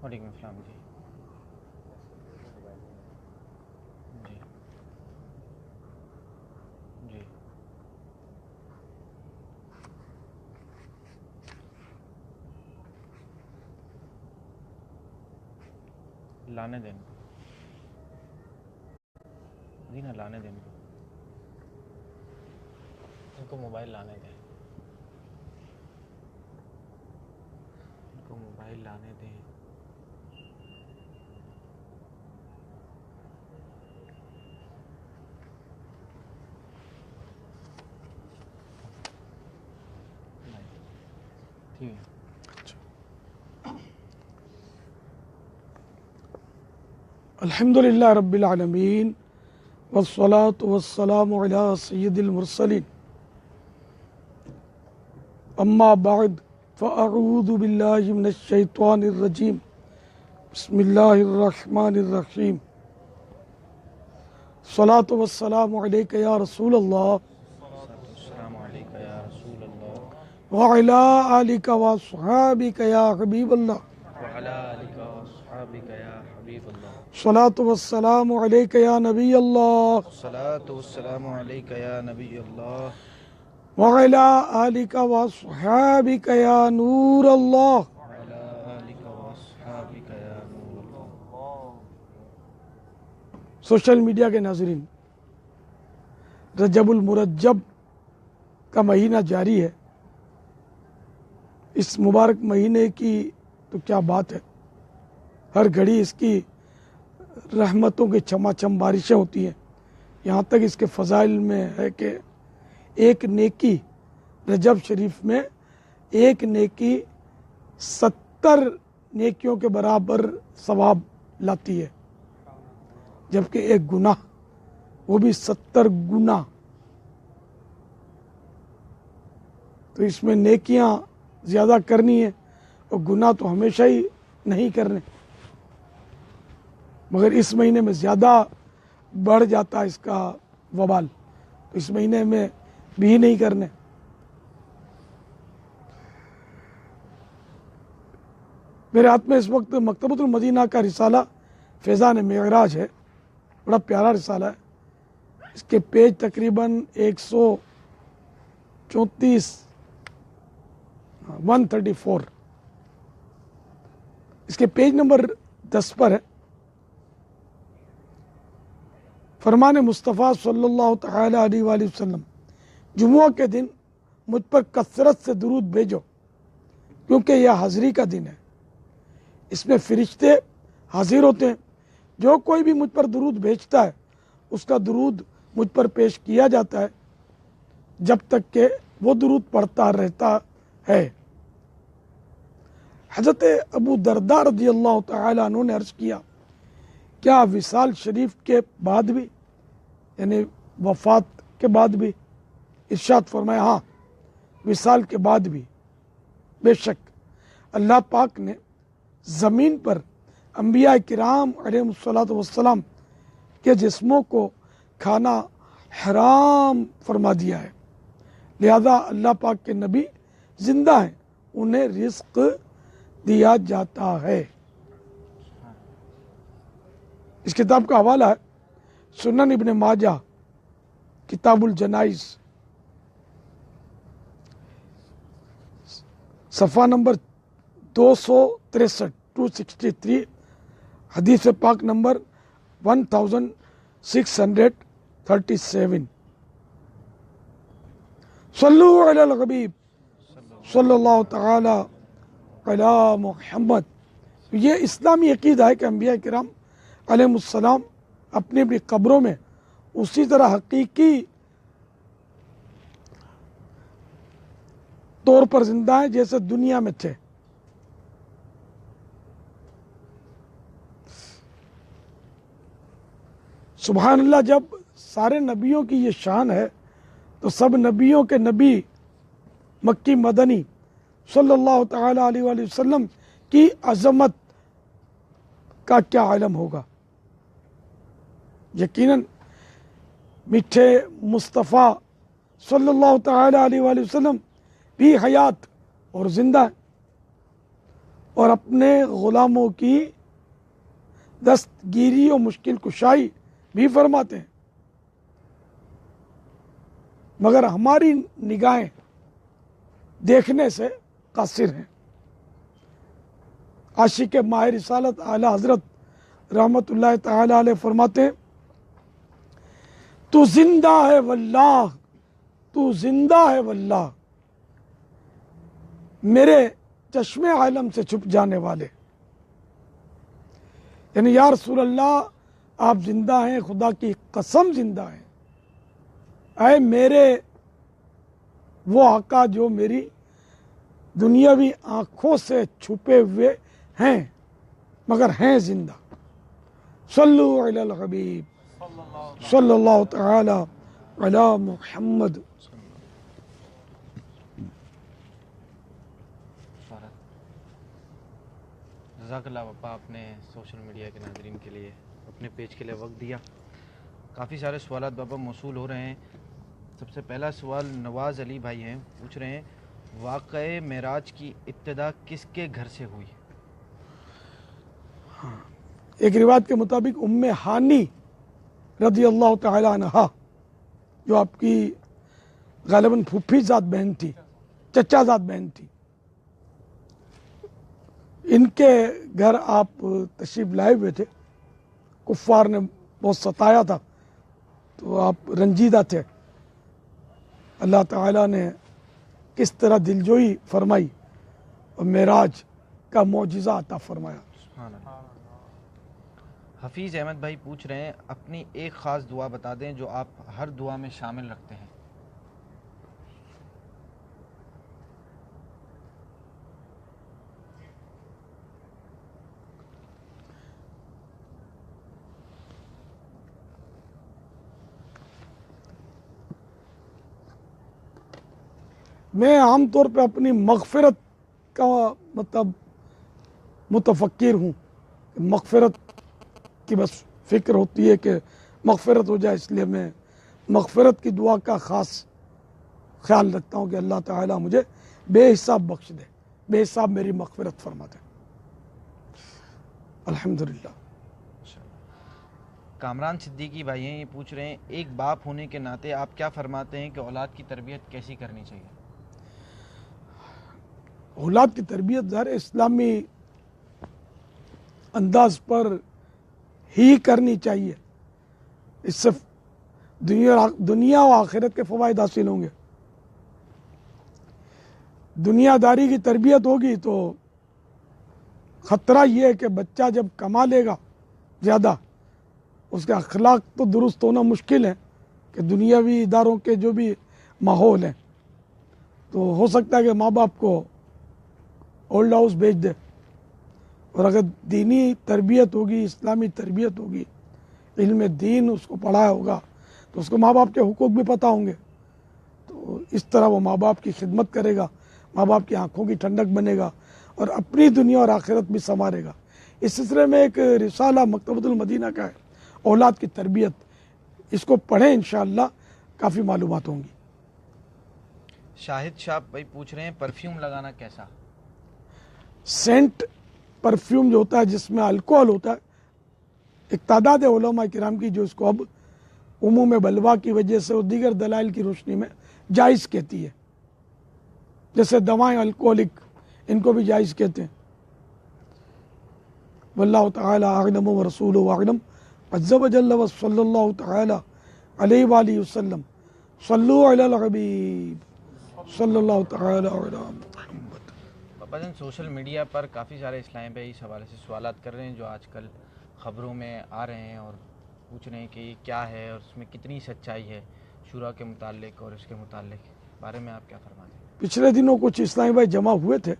وعلیکم السلام جی جی جی لانے دیں جی نا لانے دیں ان کو موبائل لانے دیں ان کو موبائل لانے دیں ٹھیک ہے الحمدللہ رب العالمین والصلاة والسلام علی سید المرسلین اما بعد فاعوذ باللہ من الشیطان الرجیم بسم اللہ الرحمن الرحیم الصلاة والسلام علیک یا رسول اللہ السلام علیکم یا رسول اللہ وعلی آلک واصحابک یا حبیب اللہ وعلی آلک واصحابک یا حبیب اللہ الصلاة والسلام علیک یا نبی اللہ الصلاۃ والسلام علیک یا نبی اللہ وعلی آلک واصحابک یا نور اللہ وعلی آلک واصحابک یا نور اللہ سوشل میڈیا کے ناظرین، رجب المرجب کا مہینہ جاری ہے۔ اس مبارک مہینے کی تو کیا بات ہے، ہر گھڑی اس کی رحمتوں کی چھما چھم بارشیں ہوتی ہیں۔ یہاں تک اس کے فضائل میں ہے کہ ایک نیکی رجب شریف میں ایک نیکی 70 نیکیوں کے برابر ثواب لاتی ہے، جبکہ ایک گناہ وہ بھی 70 گنا۔ تو اس میں نیکیاں زیادہ کرنی ہے اور گناہ تو ہمیشہ ہی نہیں کرنے، مگر اس مہینے میں زیادہ بڑھ جاتا ہے اس کا وبال، تو اس مہینے میں بھی نہیں کرنے۔ میرے ہاتھ میں اس وقت مکتبۃ المدینہ کا رسالہ فیضان معراج ہے، بڑا پیارا رسالہ ہے۔ اس کے پیج تقریباً 134 134، اس کے پیج نمبر 10 پر ہے۔ فرمان مصطفیٰ صلی اللہ تعالی علیہ وآلہ وسلم، جمعہ کے دن مجھ پر کثرت سے درود بھیجو، کیونکہ یہ حاضری کا دن ہے، اس میں فرشتے حاضر ہوتے ہیں۔ جو کوئی بھی مجھ پر درود بھیجتا ہے اس کا درود مجھ پر پیش کیا جاتا ہے جب تک کہ وہ درود پڑھتا رہتا ہے۔ حضرت ابو درداء رضی اللہ تعالی عنہ نے عرض کیا، کیا وصال شریف کے بعد بھی، یعنی وفات کے بعد بھی؟ ارشاد فرمایا، ہاں، وصال کے بعد بھی۔ بے شک اللہ پاک نے زمین پر انبیاء کرام علیہ الصلاۃ والسلام کے جسموں کو کھانا حرام فرما دیا ہے، لہذا اللہ پاک کے نبی زندہ ہیں، انہیں رزق دیا جاتا ہے۔ اس کتاب کا حوالہ ہے سنن ابن ماجہ، کتاب الجنائز، صفحہ نمبر 263 263، حدیث پاک نمبر 1637۔ صلو علی الحبیب صلی اللہ تعالی علی محمد۔ یہ اسلامی عقیدہ ہے کہ انبیاء کرام علیہ السلام اپنی اپنی قبروں میں اسی طرح حقیقی طور پر زندہ ہیں جیسے دنیا میں تھے۔ سبحان اللہ، جب سارے نبیوں کی یہ شان ہے تو سب نبیوں کے نبی مکی مدنی صلی اللہ تعالی علیہ وآلہ وسلم کی عظمت کا کیا علم ہوگا۔ یقیناً میٹھے مصطفیٰ صلی اللہ تعالی علیہ وآلہ وسلم بھی حیات اور زندہ ہیں، اور اپنے غلاموں کی دستگیری و مشکل کشائی بھی فرماتے ہیں، مگر ہماری نگاہیں دیکھنے سے قاصر ہیں۔ عاشق ماہ رسالت اعلی حضرت رحمت اللہ تعالی علیہ فرماتے ہیں، تو زندہ ہے واللہ، تو زندہ ہے واللہ، میرے چشم عالم سے چھپ جانے والے، یعنی یا رسول اللہ آپ زندہ ہیں، خدا کی قسم زندہ ہیں، اے میرے وہ آقا جو میری دنیاوی آنکھوں سے چھپے ہوئے ہیں مگر ہیں زندہ۔ صلو علی الحبیب صلی اللہ تعالی علی محمد۔ جزاک اللہ پاپا، آپ نے سوشل میڈیا کے ناظرین کے لیے اپنے پیج کے لیے وقت دیا۔ کافی سارے سوالات بابا موصول ہو رہے ہیں۔ سب سے پہلا سوال نواز علی بھائی ہیں، پوچھ رہے ہیں واقعہ معراج کی ابتدا کس کے گھر سے ہوئی؟ ایک روایت کے مطابق ام ہانی رضی اللہ تعالی عنہا، جو آپ کی غالباً پھوپھی ذات بہن تھی، چچا ذات بہن تھی، ان کے گھر آپ تشریف لائے ہوئے تھے، کفار نے بہت ستایا تھا تو آپ رنجیدہ تھے، اللہ تعالیٰ نے کس طرح دلجوئی فرمائی اور معراج کا معجزہ عطا فرمایا۔ سبحان اللہ۔ حفیظ احمد بھائی پوچھ رہے ہیں اپنی ایک خاص دعا بتا دیں جو آپ ہر دعا میں شامل رکھتے ہیں۔ میں عام طور پہ اپنی مغفرت کا مطلب متفکر ہوں، مغفرت کی بس فکر ہوتی ہے کہ مغفرت ہو جائے، اس لیے میں مغفرت کی دعا کا خاص خیال رکھتا ہوں کہ اللہ تعالیٰ مجھے بے حساب بخش دے، بے حساب میری مغفرت فرما دے۔ الحمدللہ۔ کامران صدیقی بھائی ہیں، یہ پوچھ رہے ہیں ایک باپ ہونے کے ناطے آپ کیا فرماتے ہیں کہ اولاد کی تربیت کیسی کرنی چاہیے؟ اولاد کی تربیت ظاہر اسلامی انداز پر ہی کرنی چاہیے، اس سے دنیا و آخرت کے فوائد حاصل ہوں گے۔ دنیا داری کی تربیت ہوگی تو خطرہ یہ ہے کہ بچہ جب کما لے گا زیادہ، اس کے اخلاق تو درست ہونا مشکل ہے کہ دنیاوی اداروں کے جو بھی ماحول ہیں، تو ہو سکتا ہے کہ ماں باپ کو اولڈ ہاؤس بھیج دے، اور اگر دینی تربیت ہوگی، اسلامی تربیت ہوگی، علم دین اس کو پڑھایا ہوگا تو اس کو ماں باپ کے حقوق بھی پتہ ہوں گے، تو اس طرح وہ ماں باپ کی خدمت کرے گا، ماں باپ کی آنکھوں کی ٹھنڈک بنے گا اور اپنی دنیا اور آخرت بھی سنوارے گا۔ اس سلسلے میں ایک رسالہ مکتبۃ المدینہ کا ہے، اولاد کی تربیت، اس کو پڑھیں انشاءاللہ کافی معلومات ہوں گی۔ شاہد شاہ بھائی پوچھ رہے ہیں پرفیوم لگانا کیسا؟ سینٹ پرفیوم جو ہوتا ہے جس میں الکوہل ہوتا ہے، ایک تعداد ہے علماء کرام کی جو اس کو اب عموم بلوا کی وجہ سے اور دیگر دلائل کی روشنی میں جائز کہتی ہے، جیسے دوائیں الکوہلک، ان کو بھی جائز کہتے ہیں۔ واللہ تعالی اعلم ورسولہ اعلم، عز وجل وصلی اللہ تعالی علیہ وآلہ وسلم، صلو علی الحبیب صلی اللہ تعالی علی محمد۔ پاپا جان سوشل میڈیا پر کافی سارے اسلام بھائی اس حوالے سے سوالات کر رہے ہیں جو آج کل خبروں میں آ رہے ہیں، اور پوچھ رہے ہیں کہ یہ کیا ہے اور اس میں کتنی سچائی ہے شورا کے متعلق اور اس کے متعلق، بارے میں آپ کیا فرماتے ہیں؟ پچھلے دنوں کچھ اسلامی بھائی جمع ہوئے تھے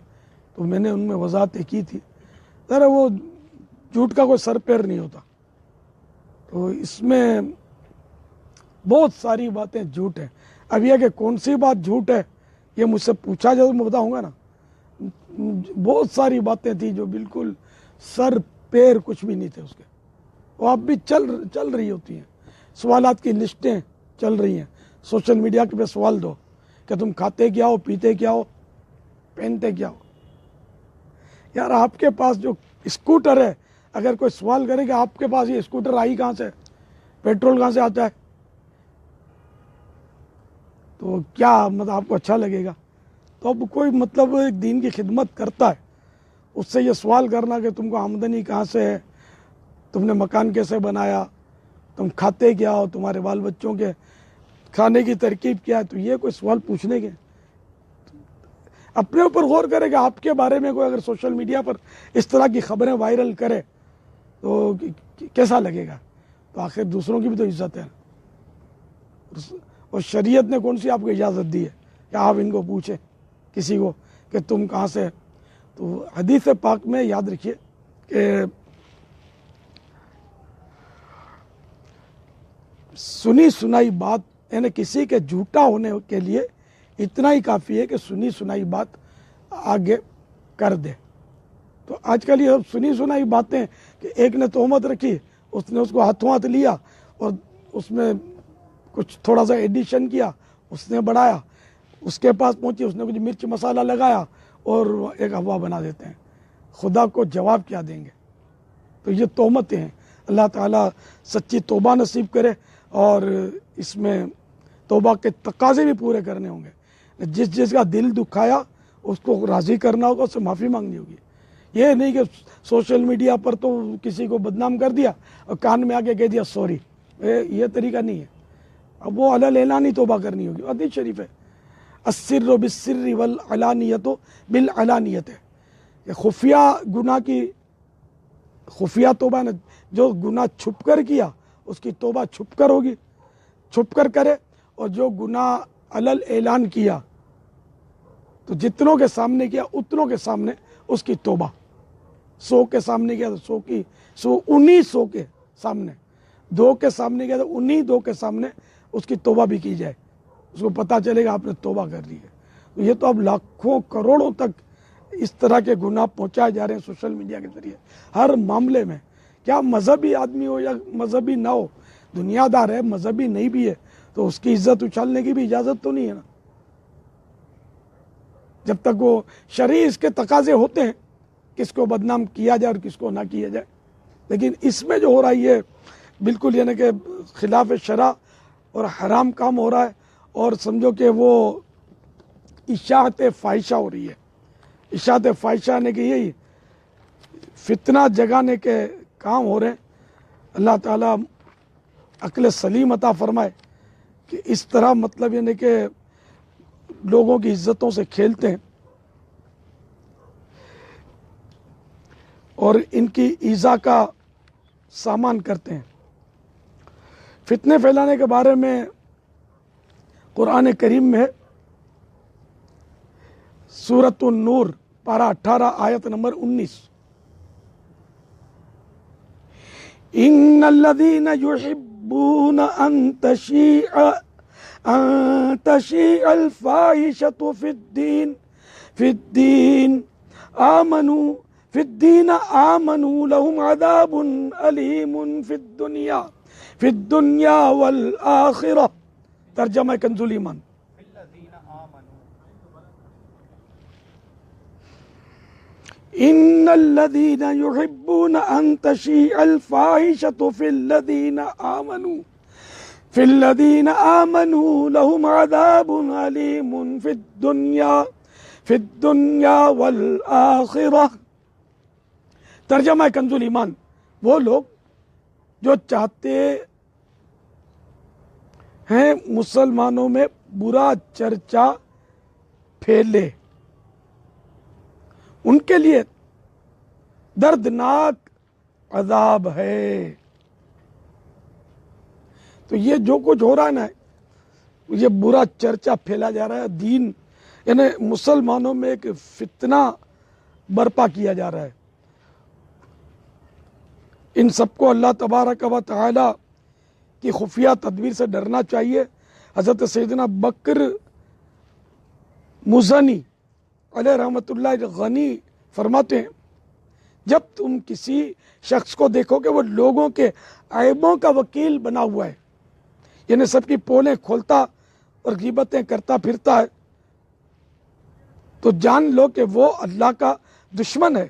تو میں نے ان میں وضاحتیں کی تھی، ذرا وہ جھوٹ کا کوئی سر پیر نہیں ہوتا، تو اس میں بہت ساری باتیں جھوٹ ہیں۔ اب یہ کہ کون سی بات جھوٹ ہے یہ مجھ سے پوچھا جائے تو میں بتاؤں گا نا، بہت ساری باتیں تھیں جو بالکل سر پیر کچھ بھی نہیں تھے اس کے، وہ اب بھی چل رہی ہوتی ہیں، سوالات کی لسٹیں چل رہی ہیں، سوشل میڈیا کے پہ سوال دو کہ تم کھاتے کیا ہو، پیتے کیا ہو، پہنتے کیا ہو، یار آپ کے پاس جو اسکوٹر ہے، اگر کوئی سوال کرے کہ آپ کے پاس یہ اسکوٹر آئی کہاں سے، پیٹرول کہاں سے آتا ہے، تو کیا مطلب آپ کو اچھا لگے گا؟ تو اب کوئی مطلب ایک دین کی خدمت کرتا ہے، اس سے یہ سوال کرنا کہ تم کو آمدنی کہاں سے ہے، تم نے مکان کیسے بنایا، تم کھاتے کیا ہو، تمہارے بال بچوں کے کھانے کی ترکیب کیا ہے، تو یہ کوئی سوال پوچھنے کے؟ اپنے اوپر غور کرے کہ آپ کے بارے میں کوئی اگر سوشل میڈیا پر اس طرح کی خبریں وائرل کرے تو کیسا لگے گا؟ تو آخر دوسروں کی بھی تو عزت ہے، اور شریعت نے کون سی آپ کو اجازت دی ہے کہ آپ ان کو پوچھیں کسی کو کہ تم کہاں سے؟ تو حدیث پاک میں یاد رکھیے کہ سنی سنائی بات، یعنی کسی کے جھوٹا ہونے کے لیے اتنا ہی کافی ہے کہ سنی سنائی بات آگے کر دے۔ تو آج کل یہ سنی سنائی باتیں کہ ایک نے تہمت رکھی، اس نے اس کو ہاتھوں ہاتھ لیا اور اس میں کچھ تھوڑا سا ایڈیشن کیا، اس نے بڑھایا، اس کے پاس پہنچی، اس نے کچھ مرچ مسالہ لگایا اور ایک افواہ بنا دیتے ہیں۔ خدا کو جواب کیا دیں گے؟ تو یہ تہمتیں ہیں۔ اللہ تعالیٰ سچی توبہ نصیب کرے، اور اس میں توبہ کے تقاضے بھی پورے کرنے ہوں گے۔ جس جس کا دل دکھایا اس کو راضی کرنا ہوگا، اس سے معافی مانگنی ہوگی۔ یہ نہیں کہ سوشل میڈیا پر تو کسی کو بدنام کر دیا اور کان میں آگے کہہ دیا سوری، یہ طریقہ نہیں ہے۔ اب وہ علی اعلانی توبہ کرنی ہوگی۔ حدیث شریف ہے السر بالسر والعلانیۃ بالعلانیۃ، کہ خفیہ گناہ کی خفیہ توبہ نے، جو گناہ چھپ کر کیا اس کی توبہ چھپ کر ہوگی، چھپ کر کرے، اور جو گناہ علل اعلان کیا تو جتنوں کے سامنے کیا اتنوں کے سامنے اس کی توبہ، 100 کے سامنے کیا تو 100 انہی 100 کے سامنے، 2 کے سامنے کیا تو انہی 2 کے سامنے اس کی توبہ بھی کی جائے، اس کو پتہ چلے گا آپ نے توبہ کر لی ہے۔ تو یہ تو اب لاکھوں کروڑوں تک اس طرح کے گناہ پہنچائے جا رہے ہیں سوشل میڈیا کے ذریعے، ہر معاملے میں، کیا مذہبی آدمی ہو یا مذہبی نہ ہو، دنیا دار ہے، مذہبی نہیں بھی ہے، تو اس کی عزت اچھالنے کی بھی اجازت تو نہیں ہے نا، جب تک وہ شرعی اس کے تقاضے ہوتے ہیں کس کو بدنام کیا جائے اور کس کو نہ کیا جائے۔ لیکن اس میں جو ہو رہا ہے یہ بالکل یعنی کہ خلاف شرع اور حرام کام ہو رہا ہے، اور سمجھو کہ وہ اشاعت فاحشہ ہو رہی ہے۔ اشاعت فاحشہ نے کہ یہی فتنہ جگانے کے کام ہو رہے ہیں۔ اللہ تعالیٰ عقل سلیم عطا فرمائے کہ اس طرح مطلب یعنی کہ لوگوں کی عزتوں سے کھیلتے ہیں اور ان کی ایذا کا سامان کرتے ہیں۔ فتنے پھیلانے کے بارے میں قرآن کریم میں سورۃ النور پارہ 18 آیت نمبر 19، ان الذين يحبون ان تشيع الفاحشة في الدين آمنوا لهم عذاب أليم في الدنيا والآخرة۔ ترجمہ کنز الایمان۔ ان الذين يحبون ان تشيع الفاحشة في الذين آمنوا لهم عذاب أليم في الدنيا والآخرة۔ ترجمہ کنز الایمان، وہ لوگ جو چاہتے ہیں مسلمانوں میں برا چرچا پھیلے، ان کے لیے دردناک عذاب ہے۔ تو یہ جو کچھ ہو رہا ہے نا، یہ برا چرچا پھیلا جا رہا ہے، دین یعنی مسلمانوں میں ایک فتنہ برپا کیا جا رہا ہے۔ ان سب کو اللہ تبارک و تعالی کی خفیہ تدبیر سے ڈرنا چاہیے۔ حضرت سیدنا بکر مزنی علیہ رحمۃ اللہ غنی فرماتے ہیں، جب تم کسی شخص کو دیکھو کہ وہ لوگوں کے عیبوں کا وکیل بنا ہوا ہے، یعنی سب کی پولیں کھولتا اور غیبتیں کرتا پھرتا ہے، تو جان لو کہ وہ اللہ کا دشمن ہے،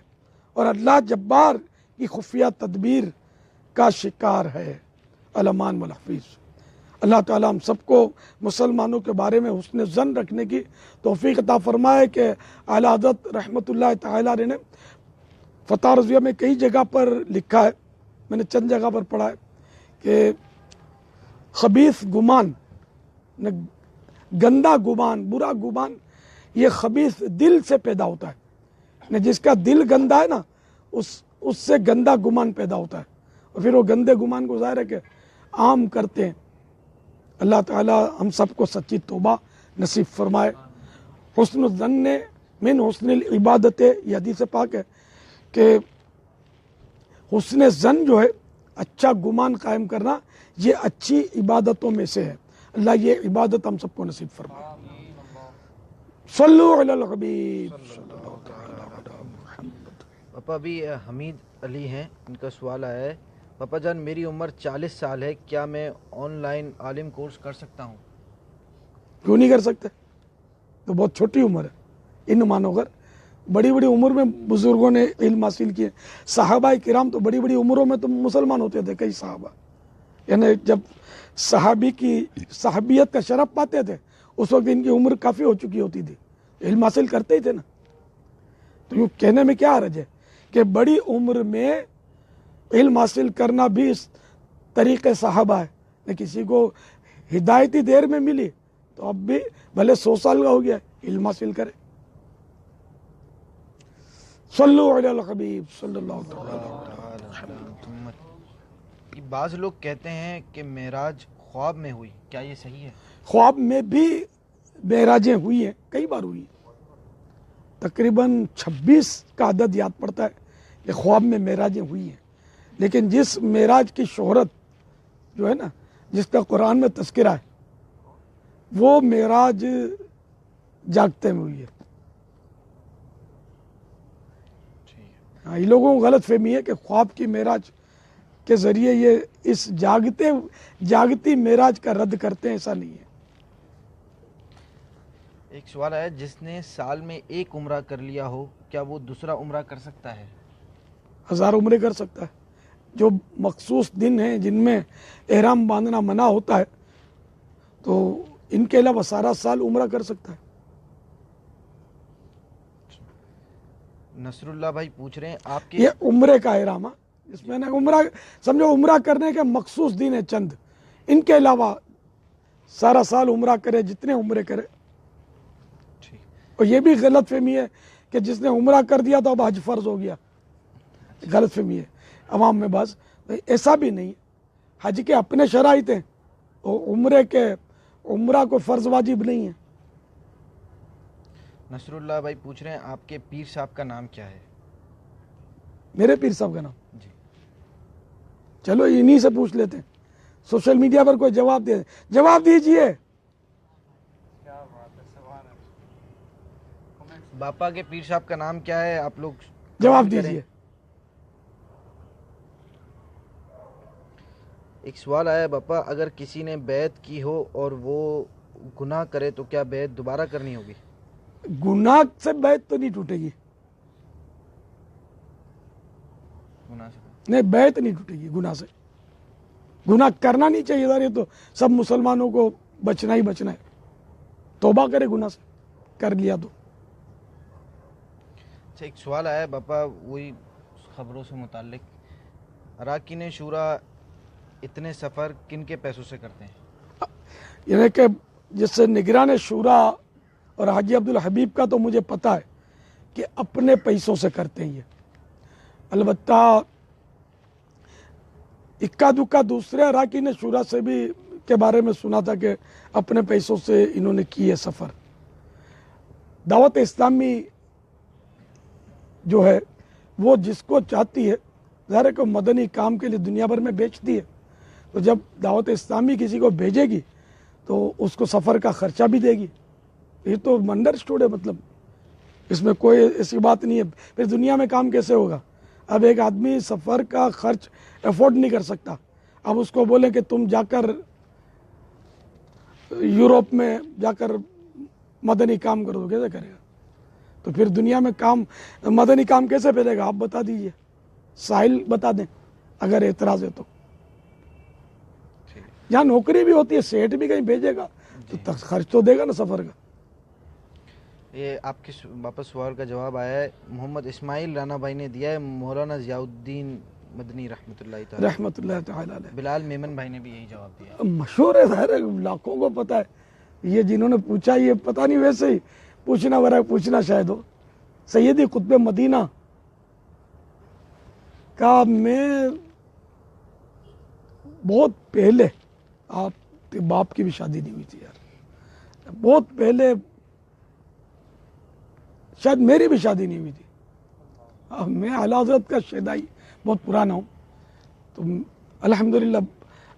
اور اللہ جبار کی خفیہ تدبیر کا شکار ہے۔ الامان والحفیظ۔ اللہ تعالیٰ ہم سب کو مسلمانوں کے بارے میں حسن ظن رکھنے کی توفیق عطا فرمائے کہ اعلیٰ حضرت رحمۃ اللہ تعالیٰ علیہ نے فتح رضویہ میں کئی جگہ پر لکھا ہے، میں نے چند جگہ پر پڑھا ہے کہ خبیث گمان، گندا گمان، برا گمان، یہ خبیث دل سے پیدا ہوتا ہے۔ جس کا دل گندا ہے نا، اس سے گندا گمان پیدا ہوتا ہے، اور پھر وہ گندے گمان کو ظاہر ہے کہ عام کرتے ہیں۔ اللہ تعالیٰ ہم سب کو سچی توبہ نصیب فرمائے۔ حسن الظن من حسن العبادت، یہ حدیث پاک ہے کہ حسن ظن جو ہے، اچھا گمان قائم کرنا، یہ اچھی عبادتوں میں سے ہے۔ اللہ یہ عبادت ہم سب کو نصیب فرمائے۔ صلو علی الحبیب۔ پاپا بھی حمید علی ہیں، ان کا سوال آیا ہے، پاپا جان میری عمر 40 سال ہے، کیا میں آن لائن عالم کورس کر سکتا ہوں؟ کیوں نہیں کر سکتے؟ تو بہت چھوٹی عمر ہے، ان مانو کر بڑی بڑی عمر میں بزرگوں نے علم حاصل کیے۔ صحابہ کرام تو بڑی بڑی عمروں میں تو مسلمان ہوتے تھے، کئی صحابہ، یعنی جب صحابی کی صحابیت کا شرف پاتے تھے اس وقت ان کی عمر کافی ہو چکی ہوتی تھی، علم حاصل کرتے ہی تھے نا۔ تو یوں کہنے میں کیا حرج ہے کہ بڑی عمر میں علم حاصل کرنا بھی اس طریقے صحابہ ہے۔ نہ کسی کو ہدایتی دیر میں ملی تو اب بھی بھلے 100 سال کا ہو گیا علم حاصل کرے۔ صلو علی الحبیب صلی اللہ علیہ وسلم۔ بعض لوگ کہتے ہیں کہ معراج خواب میں ہوئی، کیا یہ صحیح ہے؟ خواب میں بھی معراجیں ہوئی ہیں، کئی بار ہوئی ہیں، تقریباً 26 کا عدد یاد پڑتا ہے کہ خواب میں معراجیں ہوئی ہیں، لیکن جس معراج کی شہرت جو ہے نا، جس کا قرآن میں تذکرہ ہے، وہ معراج جاگتے میں ہوئی ہے۔ یہ لوگوں کو غلط فہمی ہے کہ خواب کی معراج کے ذریعے یہ اس جاگتی معراج کا رد کرتے ہیں، ایسا نہیں ہے۔ ایک سوال ہے، جس نے سال میں ایک عمرہ کر لیا ہو کیا وہ دوسرا عمرہ کر سکتا ہے؟ 1000 عمرے کر سکتا ہے۔ جو مخصوص دن ہیں جن میں احرام باندھنا منع ہوتا ہے تو ان کے علاوہ سارا سال عمرہ کر سکتا ہے۔ نصر اللہ بھائی پوچھ رہے ہیں آپ کے یہ عمرے کا احرام ہے، اس میں عمرہ سمجھو، عمرہ کرنے کے مخصوص دن ہیں چند، ان کے علاوہ سارا سال عمرہ کرے، جتنے عمرے کرے۔ اور یہ بھی غلط فہمی ہے کہ جس نے عمرہ کر دیا تو اب حج فرض ہو گیا، غلط فہمی ہے عوام میں بعض، ایسا بھی نہیں ہے۔ حج کے اپنے شرائط ہیں، اور عمرہ کو فرض واجب نہیں ہے۔ نصر اللہ بھائی پوچھ رہے ہیں آپ کے پیر صاحب کا نام کیا ہے؟ میرے پیر صاحب کا نام، جی چلو انہی سے پوچھ لیتے ہیں، سوشل میڈیا پر کوئی جواب دے، جواب دیجئے۔ باپا کے پیر صاحب کا نام کیا ہے؟ آپ لوگ جواب دیجئے۔ ایک سوال آیا ہے باپا، اگر کسی نے بیعت کی ہو اور وہ گناہ کرے تو کیا بیعت دوبارہ کرنی ہوگی؟ گناہ سے بیعت تو نہیں ٹوٹے گی، گناہ سے نہیں بیعت نہیں ٹوٹے گی گناہ سے۔ گناہ کرنا نہیں چاہیے، یہ تو سب مسلمانوں کو بچنا ہی بچنا ہے، توبہ کرے گناہ سے، کر لیا تو۔ اچھا ایک سوال آیا ہے باپا، وہی خبروں سے متعلق، اراکین شورا اتنے سفر کن کے پیسوں سے کرتے ہیں؟ یعنی کہ جس سے نگران شورا اور حاجی عبدالحبیب کا تو مجھے پتا ہے کہ اپنے پیسوں سے کرتے ہیں یہ۔ البتہ اکا دکا دوسرے اراکین شورا سے بھی کے بارے میں سنا تھا کہ اپنے پیسوں سے انہوں نے کی ہے سفر۔ دعوت اسلامی جو ہے وہ جس کو چاہتی ہے، ظاہر ہے کہ مدنی کام کے لیے دنیا بھر میں بیچتی ہے، تو جب دعوت اسلامی کسی کو بھیجے گی تو اس کو سفر کا خرچہ بھی دے گی۔ یہ تو انڈرسٹوڈ ہے، مطلب اس میں کوئی ایسی بات نہیں ہے۔ پھر دنیا میں کام کیسے ہوگا؟ اب ایک آدمی سفر کا خرچ افورڈ نہیں کر سکتا، اب اس کو بولیں کہ تم جا کر یورپ میں جا کر مدنی کام کرو، کیسے کرے گا؟ تو پھر دنیا میں کام مدنی کام کیسے پھیلے گا؟ آپ بتا دیجئے، ساحل بتا دیں اگر اعتراض ہے تو۔ ٹھیک ہے۔ جہاں نوکری بھی ہوتی ہے، سیٹ بھی کہیں بھیجے گا تو خرچ تو دے گا نا سفر کا۔ یہ آپ کے واپس سوال کا جواب آیا ہے، محمد اسماعیل رانا بھائی نے دیا ہے، مولانا ضیاء الدین مدنی رحمۃ اللہ تعالی، رحمۃ اللہ تعالی علیہ۔ بلال میمن بھائی نے بھی یہی جواب دیا۔ مشہور ہے، ظاہر ہے لاکھوں کو پتہ ہے۔ یہ جنہوں نے پوچھا یہ پتہ نہیں، ویسے ہی پوچھنا ورا پوچھنا شاید ہو۔ سیدی قطب مدینہ کا میں بہت پہلے، آپ کے باپ کی بھی شادی نہیں ہوئی تھی یار، بہت پہلے، شاید میری بھی شادی نہیں ہوئی تھی، میں اعلی حضرت کا شیدائی بہت پرانا ہوں، تو الحمدللہ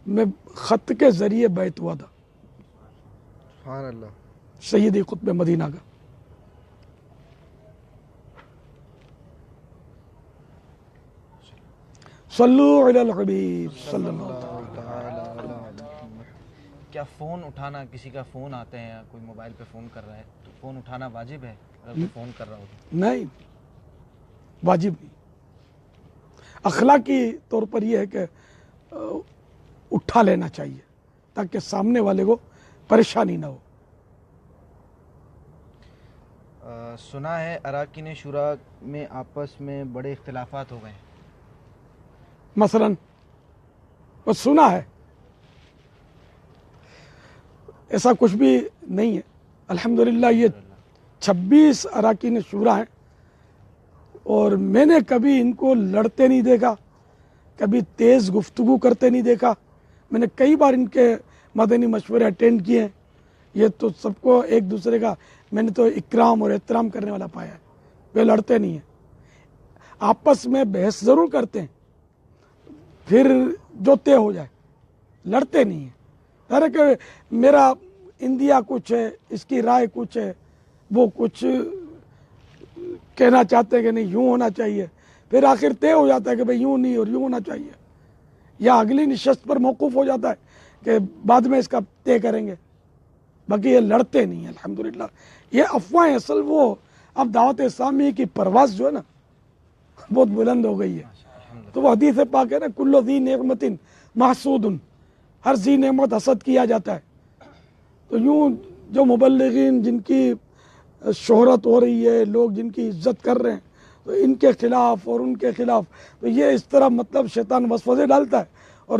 میں خط کے ذریعے بیعت ہوا تھا سبحان اللہ۔ سیدی قطب مدینہ کا۔ صلو علی الحبیب صلی اللہ علیہ وسلم۔ کیا فون اٹھانا، کسی کا فون آتے ہیں یا کوئی موبائل پہ فون کر رہا ہے تو فون اٹھانا واجب ہے اگر کوئی فون کر رہا ہو تو؟ نہیں، واجب نہیں۔ اخلاقی طور پر یہ ہے کہ اٹھا لینا چاہیے تاکہ سامنے والے کو پریشانی نہ ہو۔ سنا ہے اراکین شورا میں آپس میں بڑے اختلافات ہو گئے ہیں۔ مثلا بس سنا ہے، ایسا کچھ بھی نہیں ہے۔ الحمدللہ یہ 26 اراکین شورا ہیں اور میں نے کبھی ان کو لڑتے نہیں دیکھا، کبھی تیز گفتگو کرتے نہیں دیکھا۔ میں نے کئی بار ان کے مدنی مشورے اٹینڈ کیے ہیں، یہ تو سب کو ایک دوسرے کا میں نے تو اکرام اور احترام کرنے والا پایا ہے، وہ لڑتے نہیں ہیں۔ آپس میں بحث ضرور کرتے ہیں، پھر جو طے ہو جائے، لڑتے نہیں ہیں۔ ارے کہ میرا انڈیا کچھ ہے، اس کی رائے کچھ ہے، وہ کچھ کہنا چاہتے ہیں کہ نہیں یوں ہونا چاہیے، پھر آخر طے ہو جاتا ہے کہ بھئی یوں نہیں اور یوں ہونا چاہیے، یا اگلی نشست پر موقوف ہو جاتا ہے کہ بعد میں اس کا طے کریں گے۔ باقی یہ لڑتے نہیں ہیں الحمدللہ۔ یہ افواہیں اصل وہ اب دعوت اسلامی کی پرواز جو ہے نا بہت بلند ہو گئی ہے، تو وہ حدیث پاک ہے نا، کل ذی نعمت محسود، ہر ذی نعمت حسد کیا جاتا ہے۔ تو یوں جو مبلغین جن کی شہرت ہو رہی ہے، لوگ جن کی عزت کر رہے ہیں، تو ان کے خلاف اور ان کے خلاف، تو یہ اس طرح مطلب شیطان وسوسے ڈالتا ہے، اور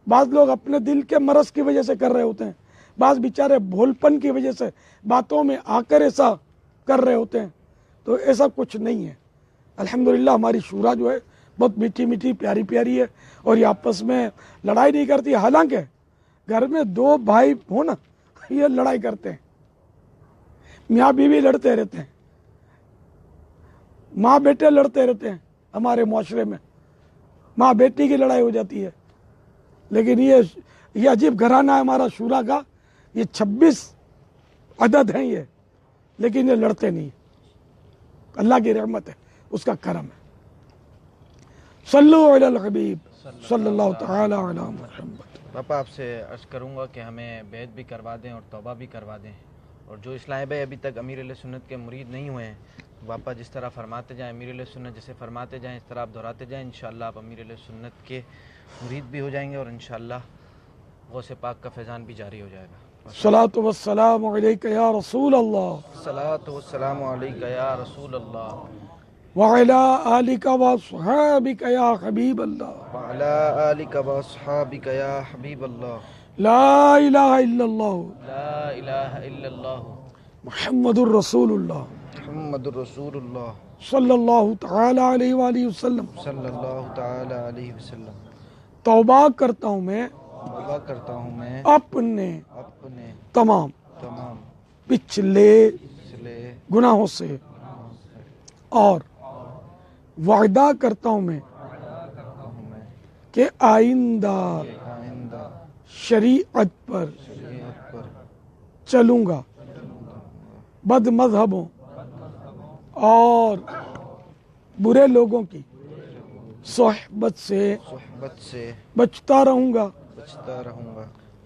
بعض لوگ اپنے دل کے مرض کی وجہ سے کر رہے ہوتے ہیں، بعض بیچارے بھولپن کی وجہ سے باتوں میں آ کر ایسا کر رہے ہوتے ہیں، تو ایسا کچھ نہیں ہے۔ الحمدللہ ہماری شورا جو ہے بہت میٹھی میٹھی پیاری پیاری ہے، اور یہ آپس میں لڑائی نہیں کرتی۔ حالانکہ گھر میں دو بھائی ہو نا، یہ لڑائی کرتے ہیں، میاں بیوی لڑتے رہتے ہیں، ماں بیٹے لڑتے رہتے ہیں، ہمارے معاشرے میں ماں بیٹی کی لڑائی ہو جاتی ہے۔ لیکن یہ عجیب گھرانہ ہے ہمارا شورا کا، یہ 26 عدد ہیں یہ، لیکن یہ لڑتے نہیں۔ اللہ کی رحمت ہے، اس کا کرم ہے۔ صلو علی الحبیب صلی اللہ تعالی علی محمد۔ پاپا آپ سے عرض کروں گا کہ ہمیں بیعت بھی کروا دیں اور توبہ بھی کروا دیں، اور جو اسلام بھائی ابھی تک امیر علیہ سنت کے مرید نہیں ہوئے ہیں، پاپا جس طرح فرماتے جائیں، امیر علیہ سنت جیسے فرماتے جائیں اس طرح آپ دہراتے جائیں، انشاءاللہ آپ امیر علیہ سنت کے مرید بھی ہو جائیں گے، اور انشاءاللہ غوث پاک کا فیضان بھی جاری ہو جائے گا۔ الصلاۃ والسلام علیک یا رسول اللہ، الصلاۃ والسلام علیک یا رسول اللہ، وعلی آلک واصحابک یا حبیب اللہ، وعلی آلک واصحابک یا حبیب اللہ، لا الہ الا اللہ لا الہ الا اللہ، محمد الرسول اللہ محمد الرسول اللہ، صلی اللہ تعالی علیہ وآلہ وسلم۔ صلی اللہ تعالی علیہ وسلم۔ توبہ کرتا ہوں میں توبہ کرتا ہوں میں اپنے تمام پچھلے پچھلے گناہوں سے، اور وعدہ کرتا ہوں میں کہ آئندہ شریعت پر شریعت پر چلوں گا، بد مذہبوں اور برے لوگوں کی صحبت سے بچتا رہوں گا،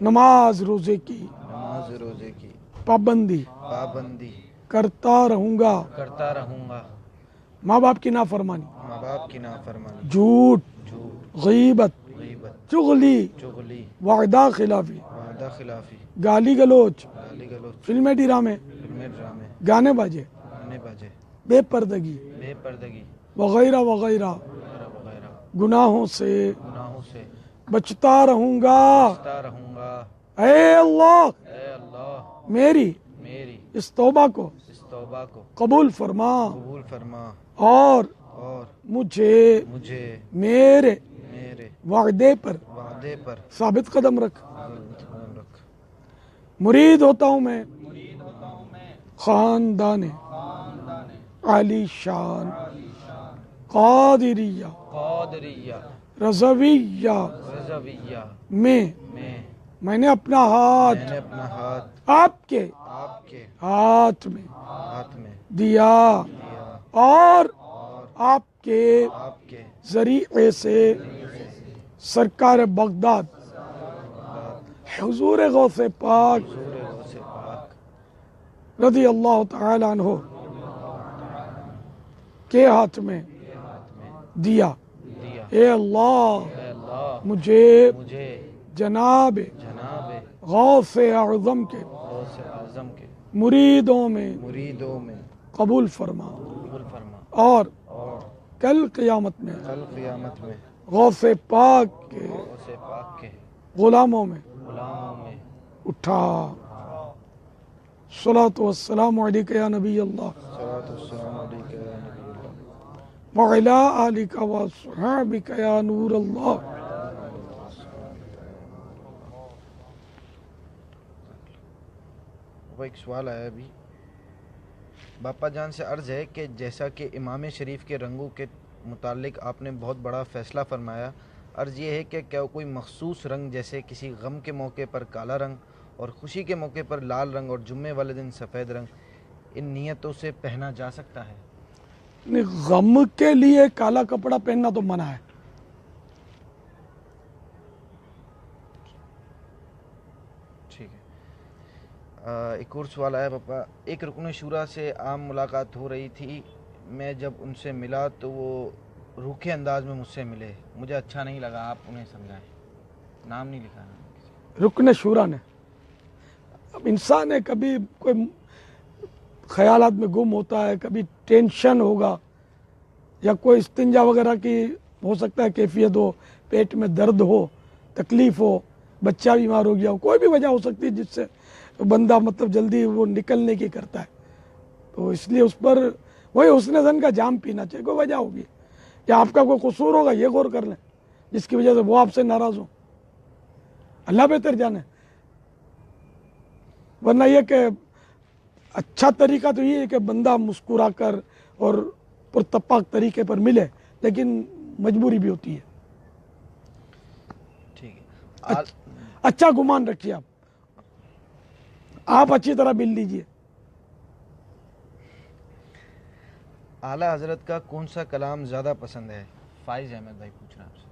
نماز روزے کی نماز روزے کی پابندی کرتا رہوں گا کرتا رہوں گا ماں باپ کی نافرمانی، ماں باپ کی نافرمانی، جھوٹ، جھوٹ، غیبت، غیبت، چغلی، چغلی، وعدہ خلافی، وعدہ خلافی، گالی گلوچ، گالی گلوچ، فلمیں ڈرامے، فلمیں ڈرامے، گانے باجے، گانے باجے، بے پردگی بے پردگی وغیرہ وغیرہ وغیرہ وغیرہ گناہوں سے گناہوں سے بچتا رہوں گا۔ بچتا رہوں گا۔ اے اللہ اے اللہ میری میری اس توبہ کو اس توبہ کو قبول فرما قبول فرما اور اور مجھے مجھے میرے میرے وعدے پر وعدے پر ثابت قدم رکھ۔ قدم رکھ۔ مرید ہوتا ہوں میں خاندان علی شان قادریہ قادریہ رضویہ رضویہ میں نے اپنا ہاتھ میں نے اپنا ہاتھ آپ کے آپ کے ہاتھ میں ہاتھ میں دیا دیا اور آپ کے آپ کے ذریعے سے سرکار بغداد حضور غوث پاک حضور غوث پاک رضی اللہ تعالی عنہ کے ہاتھ میں دیا۔ دیا۔ اے اللہ اے اللہ مجھے مجھے جناب جناب غوث اعظم کے غوث اعظم کے مریدوں میں مریدوں میں قبول فرما قبول فرما اور اور کل قیامت میں کل قیامت میں غوث پاک کے غوث پاک کے غلاموں میں غلاموں میں اٹھا۔ صلاۃ والسلام علیک یا نبی اللہ صلاۃ والسلام علیک یا نبی اللہ وعلی آلک وصحابک یا نور اللہ۔ وہ ایک سوال آیا ابھی باپا جان سے عرض ہے کہ جیسا کہ امام شریف کے رنگوں کے متعلق آپ نے بہت بڑا فیصلہ فرمایا، عرض یہ ہے کہ کیا کوئی مخصوص رنگ جیسے کسی غم کے موقع پر کالا رنگ اور خوشی کے موقع پر لال رنگ اور جمعے والے دن سفید رنگ ان نیتوں سے پہنا جا سکتا ہے؟ غم کے لیے کالا کپڑا پہننا تو منع ہے۔ ٹھیک ہے۔ ایک اور سوال آیا پاپا، ایک رکن شورا سے عام ملاقات ہو رہی تھی، میں جب ان سے ملا تو وہ روکھے انداز میں مجھ سے ملے، مجھے اچھا نہیں لگا، آپ انہیں سمجھائیں۔ نام نہیں لکھا ہے۔ رکن شورا نے، اب انسان ہے، کبھی کوئی خیالات میں گم ہوتا ہے، کبھی ٹینشن ہوگا یا کوئی استنجا وغیرہ کی ہو سکتا ہے کیفیت ہو، پیٹ میں درد ہو، تکلیف ہو، بچہ بیمار ہو گیا ہو، کوئی بھی وجہ ہو سکتی ہے جس سے بندہ مطلب جلدی وہ نکلنے کی کرتا ہے، تو اس لیے اس پر وہی حسن ظن کا جام پینا چاہیے۔ کوئی وجہ ہوگی یا آپ کا کوئی قصور ہوگا، یہ غور کر لیں جس کی وجہ سے وہ آپ سے ناراض ہوں، اللہ بہتر جانے۔ ورنہ یہ کہ اچھا طریقہ تو یہ ہے کہ بندہ مسکرا کر اور پرتپاک طریقے پر ملے، لیکن مجبوری بھی ہوتی ہے۔ ٹھیک ہے۔ اچھا گمان رکھیے، آپ اچھی طرح مل لیجئے۔ اعلیٰ حضرت کا کون سا کلام زیادہ پسند ہے؟ فائز احمد بھائی پوچھ رہے ہیں آپ سے۔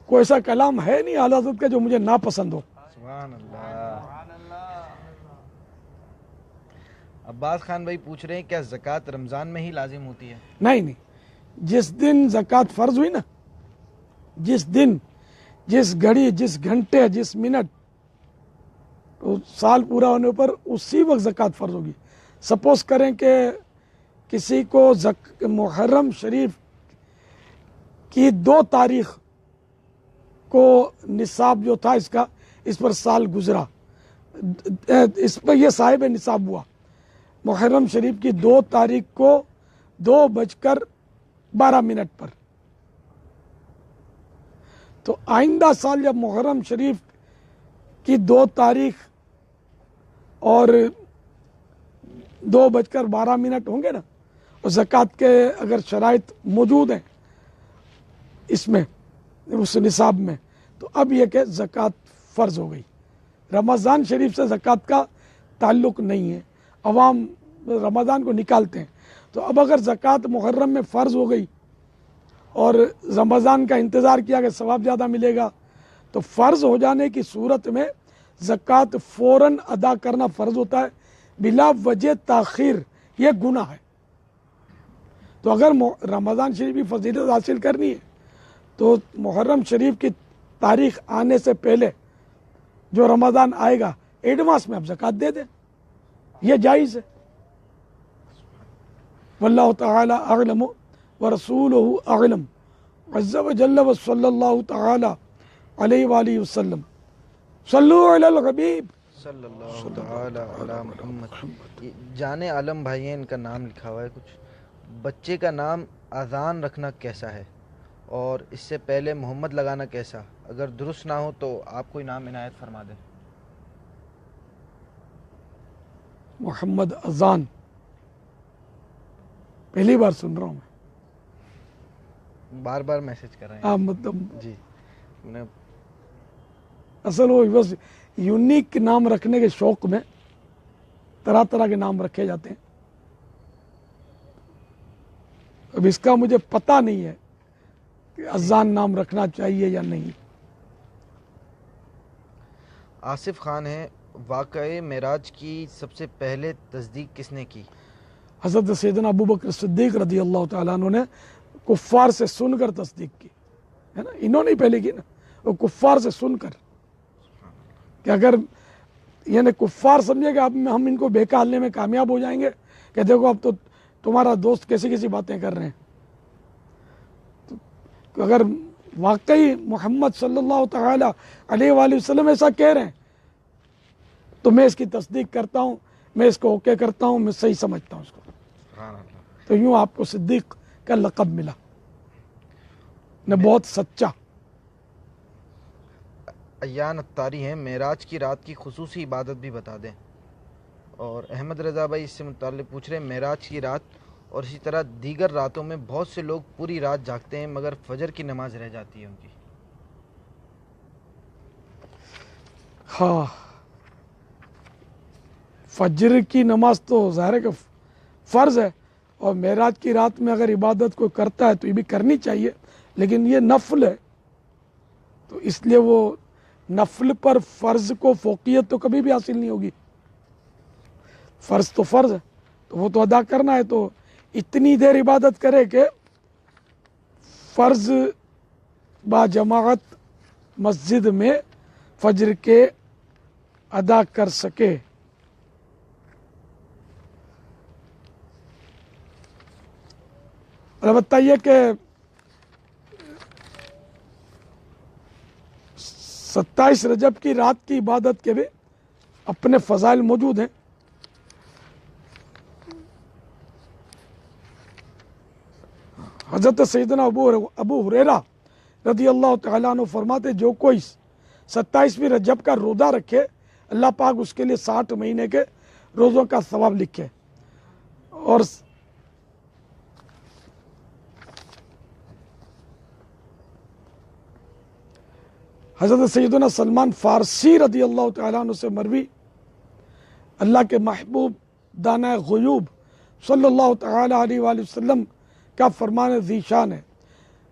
کوئی ایسا کلام ہے نہیں اعلیٰ حضرت کا جو مجھے ناپسند ہو۔ سبحان اللہ۔ عباس خان بھائی پوچھ رہے ہیں کیا زکوٰۃ رمضان میں ہی لازم ہوتی ہے؟ نہیں، جس دن زکوٰۃ فرض ہوئی نا، جس دن، جس گھڑی، جس گھنٹے، جس منٹ سال پورا ہونے پر اسی وقت زکوٰۃ فرض ہوگی۔ سپوز کریں کہ کسی کو محرم شریف کی 2 تاریخ کو نصاب جو تھا اس پر سال گزرا، اس پر یہ صاحب نصاب ہوا، محرم شریف کی 2 تاریخ کو 2:12 پر، تو آئندہ سال جب محرم شریف کی 2 تاریخ اور 2:12 ہوں گے نا، اور زکوٰۃ کے اگر شرائط موجود ہیں اس میں، اس نصاب میں، تو اب یہ کہ زکوٰۃ فرض ہو گئی۔ رمضان شریف سے زکوٰۃ کا تعلق نہیں ہے، عوام رمضان کو نکالتے ہیں، تو اب اگر زکوٰۃ محرم میں فرض ہو گئی اور رمضان کا انتظار کیا کہ ثواب زیادہ ملے گا، تو فرض ہو جانے کی صورت میں زکوٰۃ فوراً ادا کرنا فرض ہوتا ہے، بلا وجہ تاخیر یہ گناہ ہے۔ تو اگر رمضان شریف کی فضیلت حاصل کرنی ہے تو محرم شریف کی تاریخ آنے سے پہلے جو رمضان آئے گا ایڈوانس میں آپ زکوٰۃ دے دیں، یہ جائز ہے۔ واللہ تعالی اعلم ورسولہ اعلم عز وجل وصلی اللہ تعالی علیہ وآلہ وسلم۔ صلو علی الحبیب صلی اللہ تعالی علی محمد۔ جان عالم بھائی ہیں، ان کا نام لکھا ہوا ہے کچھ۔ بچے کا نام اذان رکھنا کیسا ہے اور اس سے پہلے محمد لگانا کیسا؟ اگر درست نہ ہو تو آپ کوئی نام عنایت فرما دیں۔ محمد اذان پہلی بار سن رہا ہوں میں، بار بار میسج کر رہے ہیں آپ مطلب جی۔ اصل وہ بس یونیک نام رکھنے کے شوق میں طرح طرح کے نام رکھے جاتے ہیں۔ اب اس کا مجھے پتہ نہیں ہے کہ اذان نام رکھنا چاہیے یا نہیں۔ آصف خان ہے، واقعہ معراج کی سب سے پہلے تصدیق کس نے کی؟ حضرت سیدنا ابو بکر صدیق رضی اللہ تعالیٰ عنہ نے کفار سے سن کر تصدیق کی ہے نا، انہوں نے پہلے کی نا، وہ کفار سے سن کر، کہ اگر یعنی کفار سمجھے کہ اب ہم ان کو بہکالنے میں کامیاب ہو جائیں گے کہ دیکھو اب تو تمہارا دوست کیسی کیسی باتیں کر رہے ہیں، تو اگر واقعی محمد صلی اللہ تعالی علیہ وآلہ وسلم ایسا کہہ رہے ہیں تو میں اس کی تصدیق کرتا ہوں، میں اس کو اوکے کرتا ہوں، میں صحیح سمجھتا ہوں اس کو۔ تو یوں آپ کو صدیق کا لقب ملا، نے بہت سچا۔ ایان اتاری ہیں، معراج کی رات کی خصوصی عبادت بھی بتا دیں۔ اور احمد رضا بھائی اس سے متعلق پوچھ رہے ہیں، معراج کی رات اور اسی طرح دیگر راتوں میں بہت سے لوگ پوری رات جاگتے ہیں مگر فجر کی نماز رہ جاتی ہے ان کی۔ ہاں، فجر کی نماز تو ظاہر ہے کہ فرض ہے، اور معراج کی رات میں اگر عبادت کوئی کرتا ہے تو یہ بھی کرنی چاہیے، لیکن یہ نفل ہے تو اس لیے وہ نفل پر فرض کو فوقیت تو کبھی بھی حاصل نہیں ہوگی۔ فرض تو فرض ہے تو وہ تو ادا کرنا ہے، تو اتنی دیر عبادت کرے کہ فرض با جماعت مسجد میں فجر کے ادا کر سکے۔ البتہ یہ کہ 27 رجب کی رات کی عبادت کے بھی اپنے فضائل موجود ہیں۔ حضرت سیدنا ابو ہریرہ رضی اللہ تعالیٰ عنہ فرماتے جو کوئی 27ویں رجب کا روزہ رکھے اللہ پاک اس کے لیے 60 مہینے کے روزوں کا ثواب لکھے۔ اور حضرت سیدنا سلمان فارسی رضی اللہ تعالیٰ عنہ سے مروی، اللہ کے محبوب دانہ غیوب صلی اللہ تعالی علیہ وآلہ وسلم کا فرمان ذی شان ہے،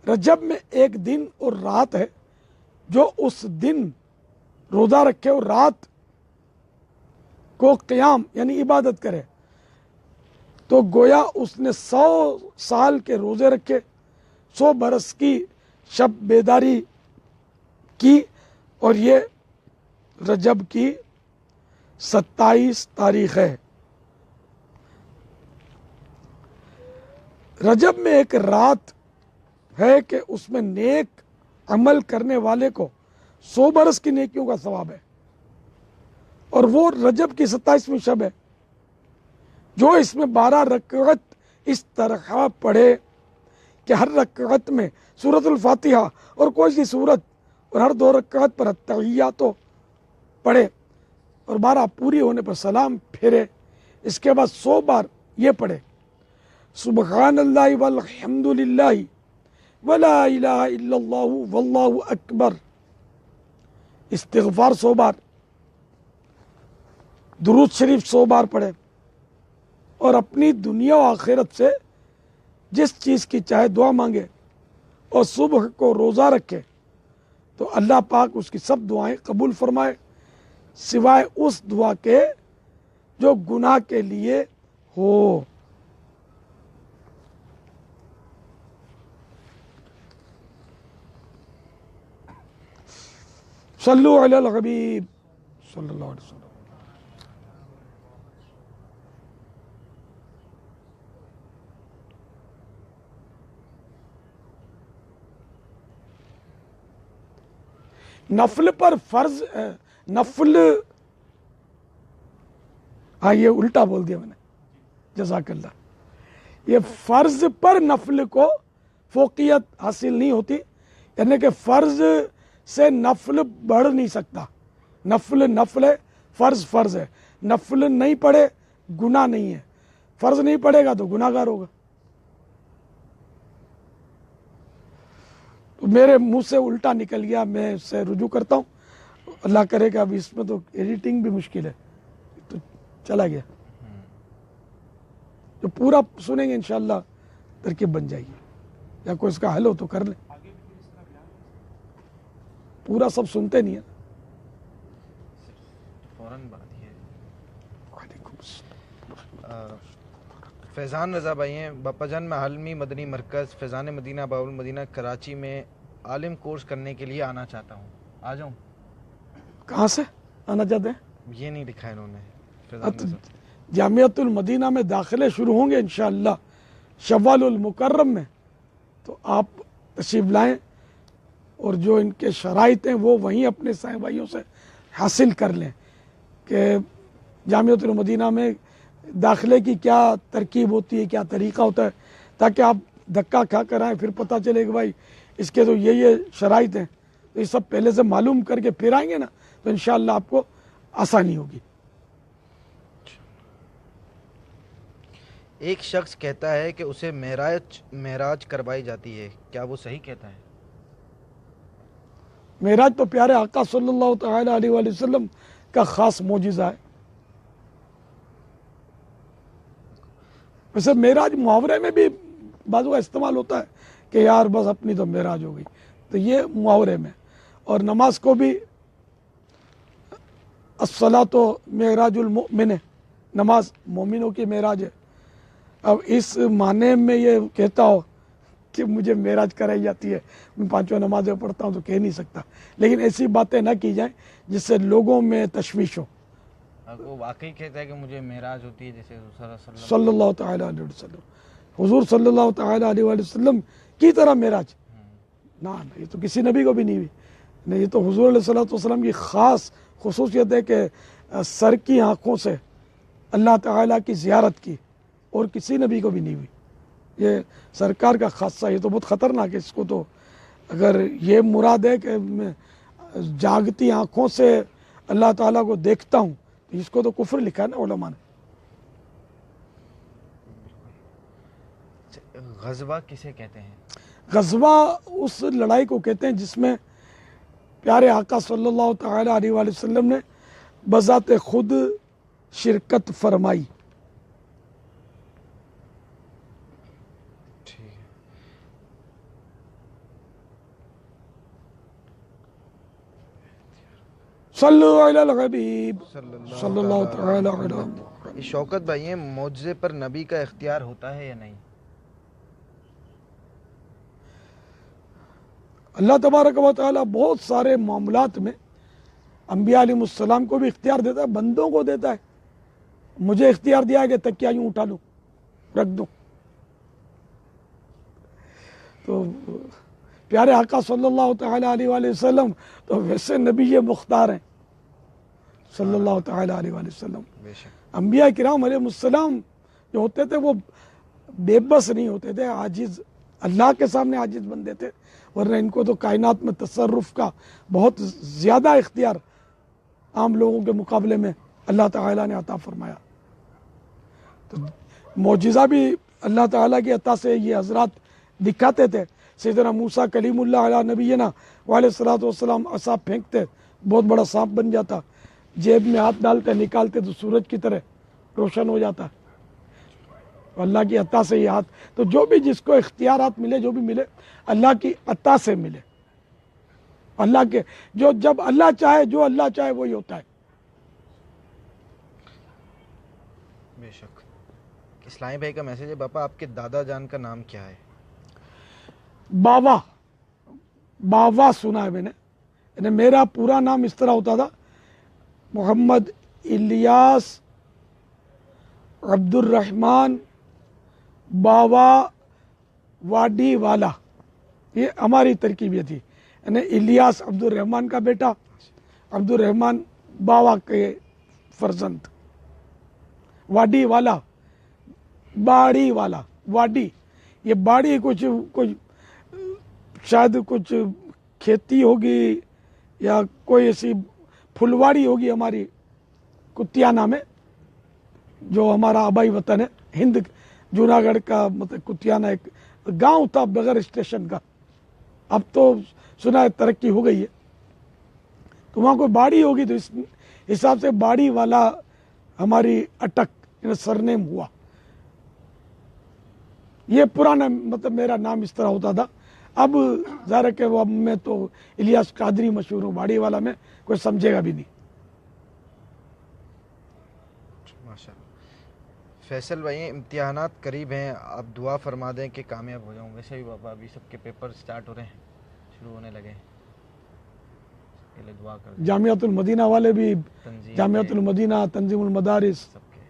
رجب میں ایک دن اور رات ہے، جو اس دن روزہ رکھے اور رات کو قیام یعنی عبادت کرے تو گویا اس نے 100 سال کے روزے رکھے، 100 برس کی شب بیداری کی، اور یہ رجب کی 27 تاریخ ہے۔ رجب میں ایک رات ہے کہ اس میں نیک عمل کرنے والے کو 100 برس کی نیکیوں کا ثواب ہے، اور وہ رجب کی 27ویں شب ہے، جو اس میں 12 رکعت اس طرح پڑھے کہ ہر رکعت میں سورۃ الفاتحہ اور کوئی سی سورت، اور ہر 2 رکعت پر التحیات پڑھے، اور 12 پوری ہونے پر سلام پھیرے، اس کے بعد 100 بار یہ پڑھے سبحان اللہ والحمد للہ ولا الہ الا اللہ واللہ اکبر، استغفار 100 بار، درود شریف 100 بار پڑھے، اور اپنی دنیا و آخرت سے جس چیز کی چاہے دعا مانگے، اور صبح کو روزہ رکھے تو اللہ پاک اس کی سب دعائیں قبول فرمائے، سوائے اس دعا کے جو گناہ کے لیے ہو۔ صلو علی الحبیب صلی اللہ علیہ وسلم۔ نفل پر فرض نفل، ہاں یہ الٹا بول دیا میں نے، جزاک اللہ۔ یہ فرض پر نفل کو فوقیت حاصل نہیں ہوتی، یعنی کہ فرض سے نفل بڑھ نہیں سکتا۔ نفل نفل ہے، فرض فرض ہے۔ نفل نہیں پڑھے گناہ نہیں ہے، فرض نہیں پڑھے گا تو گناہ گار ہوگا۔ تو میرے منہ سے الٹا نکل گیا، میں اس سے رجوع کرتا ہوں۔ اللہ کرے کہ اب اس میں تو ایڈیٹنگ بھی مشکل ہے، تو چلا گیا۔ جو پورا سنیں گے انشاءاللہ ترکیب بن جائے گی، یا کوئی اس کا حل ہو تو کر لیں۔ پورا سب سنتے نہیں ہیں۔ فوراً بات یہ فیضان رضا بھائی ہیں، باپا جان میں عالمی مدنی مرکز فیضان مدینہ باب المدینہ کراچی میں عالم کورس کرنے کے لیے آنا چاہتا ہوں، آ جاؤں؟ کہاں سے آنا چاہتے ہیں؟ یہ نہیں لکھا ہے انہوں نے۔ فیضان رضا جامعۃ المدینہ میں داخلے شروع ہوں گے انشاءاللہ شوال المکرم میں، تو آپ تشریف لائیں، اور جو ان کے شرائط ہیں وہ وہیں اپنے سائیں بھائیوں سے حاصل کر لیں کہ جامعۃ المدینہ میں داخلے کی کیا ترکیب ہوتی ہے، کیا طریقہ ہوتا ہے، تاکہ آپ دھکا کھا کر آئیں، پھر پتہ چلے کہ بھائی اس کے تو یہ شرائط ہیں، تو یہ سب پہلے سے معلوم کر کے پھر آئیں گے نا، تو انشاءاللہ آپ کو آسانی ہوگی۔ ایک شخص کہتا ہے کہ اسے معراج کروائی جاتی ہے، کیا وہ صحیح کہتا ہے؟ معراج تو پیارے آقا صلی اللہ تعالی علیہ وآلہ وسلم کا خاص معجزہ ہے۔ ویسے معراج محاورے میں بھی بعض کا استعمال ہوتا ہے کہ یار بس اپنی تو معراج ہو گئی، تو یہ محاورے میں۔ اور نماز کو بھی الصلاۃ معراج المؤمن، نماز مومنوں کی معراج ہے۔ اب اس معنی میں یہ کہتا ہو کہ مجھے معراج کرائی جاتی ہے، میں پانچوں نمازیں پڑھتا ہوں، تو کہہ نہیں سکتا، لیکن ایسی باتیں نہ کی جائیں جس سے لوگوں میں تشویش ہو۔ وہ واقعی کہتا ہے کہ مجھے معراج ہوتی ہے، جیسے صلی اللہ تعالی علیہ وسلم، حضور صلی اللہ تعالی علیہ وسلم کی طرح معراج، نہ یہ تو کسی نبی کو بھی نہیں ہوئی، نہیں، یہ تو حضور علیہ السلام کی خاص خصوصیت ہے کہ سر کی آنکھوں سے اللہ تعالیٰ کی زیارت کی، اور کسی نبی کو بھی نہیں ہوئی۔ یہ سرکار کا خاصہ، یہ تو بہت خطرناک ہے۔ اس کو تو اگر یہ مراد ہے کہ میں جاگتی آنکھوں سے اللہ تعالیٰ کو دیکھتا ہوں، تو اس کو تو کفر لکھا ہے نا علماء نے۔ غزوہ کسے کہتے ہیں؟ غزوہ اس لڑائی کو کہتے ہیں جس میں پیارے آقا صلی اللہ تعالی علیہ وآلہ وسلم نے بذات خود شرکت فرمائی۔ صلو علی الحبیب صلی اللہ تعالی علیہ وسلم۔ شوکت بھائی ہیں، معجزے پر نبی کا اختیار ہوتا ہے یا نہیں؟ اللہ تبارک و تعالی بہت سارے معاملات میں انبیاء علیہ السلام کو بھی اختیار دیتا ہے، بندوں کو دیتا ہے۔ مجھے اختیار دیا ہے کہ تکیہ یوں اٹھا لوں، رکھ دوں۔ تو پیارے آقا صلی اللہ تعالی علیہ وآلہ وسلم تو ویسے نبی مختار ہیں صلی اللہ تعالی علیہ وآلہ وسلم۔ بے شک۔ انبیاء کرام علیہ السلام جو ہوتے تھے وہ بے بس نہیں ہوتے تھے، عاجز، اللہ کے سامنے عاجز بندے تھے، ورنہ ان کو تو کائنات میں تصرف کا بہت زیادہ اختیار عام لوگوں کے مقابلے میں اللہ تعالیٰ نے عطا فرمایا۔ تو معجزہ بھی اللہ تعالیٰ کی عطا سے یہ حضرات دکھاتے تھے۔ سیدنا موسیٰ کلیم اللہ علیہ نبینا وعلیہ الصلوۃ والسلام عصا پھینکتے، بہت بڑا سانپ بن جاتا، جیب میں ہاتھ ڈالتے نکالتے تو سورج کی طرح روشن ہو جاتا۔ اللہ کی عطا سے یہ ہاتھ، تو جو بھی جس کو اختیارات ملے، جو بھی ملے اللہ کی عطا سے ملے۔ اللہ کے جو جب اللہ چاہے، جو اللہ چاہے وہی ہوتا ہے۔ بے شک. اسلامی بھائی کا میسج ہے، باپا آپ کے دادا جان کا نام کیا ہے؟ باوا. باوا سنا ہے میں نے. یعنی میرا پورا نام اس طرح ہوتا تھا، محمد الیاس عبد الرحمن باوا واڈی والا. یہ ہماری ترکیب یہ تھی. یعنی الیاس عبد الرحمن کا بیٹا، عبد الرحمن باوا کے فرزند. واڈی والا، باڑی والا. واڈی، یہ باڑی کچھ شاید کچھ کھیتی ہوگی یا کوئی ایسی پھلواڑی ہوگی ہماری کتیانہ میں، جو ہمارا آبائی وطن ہے ہند. جوناگڑھ کا مطلب کتیانہ ایک گاؤں تھا بغیر اسٹیشن کا. اب تو سنا ہے ترقی ہو گئی ہے. تو وہاں کوئی باڑی ہوگی، تو اس حساب سے باڑی والا ہماری اٹک سرنیم ہوا. یہ پرانا مطلب میرا نام اس طرح ہوتا تھا. اب ظاہر ہے کہ وہ اب میں تو الیاس قادری مشہور ہوں، باڑی والا میں کوئی سمجھے گا بھی نہیں. ماشاء اللہ. فیصل بھائی، امتحانات قریب ہیں، آپ دعا فرما دیں کہ کامیاب ہو جاؤں. ویسے بھی بابا ابھی سب کے پیپر سٹارٹ ہو رہے ہیں، شروع ہونے لگے ہیں. اس کے لیے دعا کر دیں. جامعۃ المدینہ والے بھی، تنظیم جامعۃ المدینہ، تنظیم المدارس، سب کے.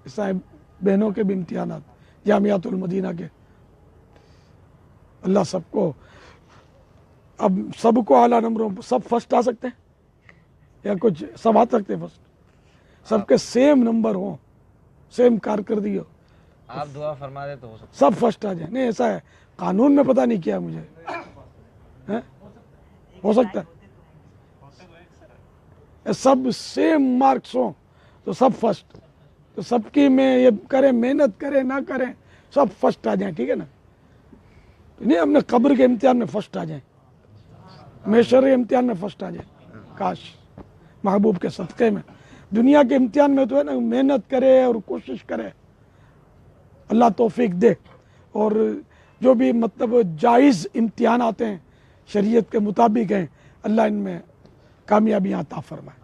عیسائی بہنوں کے بھی امتحانات، جامعۃ المدینہ کے. اللہ سب کو، اب سب کو اعلیٰ نمبروں، سب فرسٹ آ سکتے ہیں یا کچھ سب آ سکتے ہیں فرسٹ؟ سب کے سیم نمبر ہوں، سیم کارکردگی ہو، آپ دعا فرما دیں تو ہو سکتا سب فرسٹ آ جائیں. نہیں ایسا ہے قانون میں پتہ نہیں کیا مجھے. ہو سکتا ہے سب سیم مارکس ہوں تو سب فرسٹ. تو سب کی میں یہ کریں، محنت کریں نہ کریں، سب فرسٹ آ جائیں. ٹھیک ہے نا؟ نہیں ہم نے قبر کے امتحان میں فرسٹ آ جائیں، میشر امتحان میں فرسٹ آ جائیں. کاش محبوب کے صدقے میں. دنیا کے امتحان میں تو ہے نا، محنت کرے اور کوشش کرے، اللہ توفیق دے. اور جو بھی مطلب جائز امتحان آتے ہیں شریعت کے مطابق ہیں، اللہ ان میں کامیابیاں عطا فرمائے.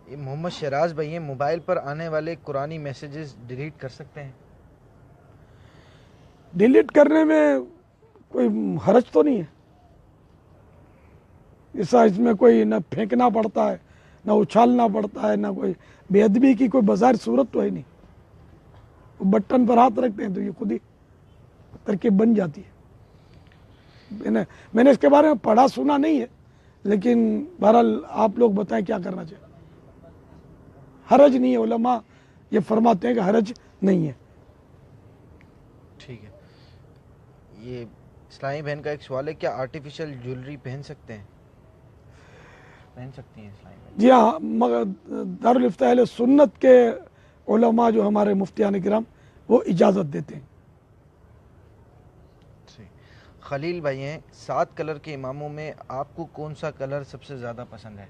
یہ محمد شیراز بھائی ہیں، موبائل پر آنے والے قرآنی میسیجز ڈیلیٹ کر سکتے ہیں؟ ڈیلیٹ کرنے میں کوئی حرج تو نہیں ہے. ایسا اس میں کوئی نہ پھینکنا پڑتا ہے، نہ اچھالنا پڑتا ہے، نہ کوئی بے ادبی کی کوئی بظاہر صورت تو ہے نہیں. بٹن پر ہاتھ رکھتے ہیں تو یہ خود ہی ترکیب بن جاتی ہے. میں نے اس کے بارے میں پڑھا سنا نہیں ہے، لیکن بہرحال آپ لوگ بتائیں کیا کرنا چاہیے. حرج نہیں ہے، علماء یہ فرماتے ہیں کہ حرج نہیں ہے. ٹھیک ہے. یہ اسلامی بہن کا ایک سوال ہے، کیا آرٹیفیشل جویلری پہن سکتے ہیں؟ پہن سکتی ہیں اسلامی بہن؟ جی ہاں، مگر دارالفتہ اہل سنت کے علماء جو ہمارے مفتیان کرام وہ اجازت دیتے ہیں. خلیل بھائی ہیں، 7 کلر کے اماموں میں آپ کو کون سا کلر سب سے زیادہ پسند ہے؟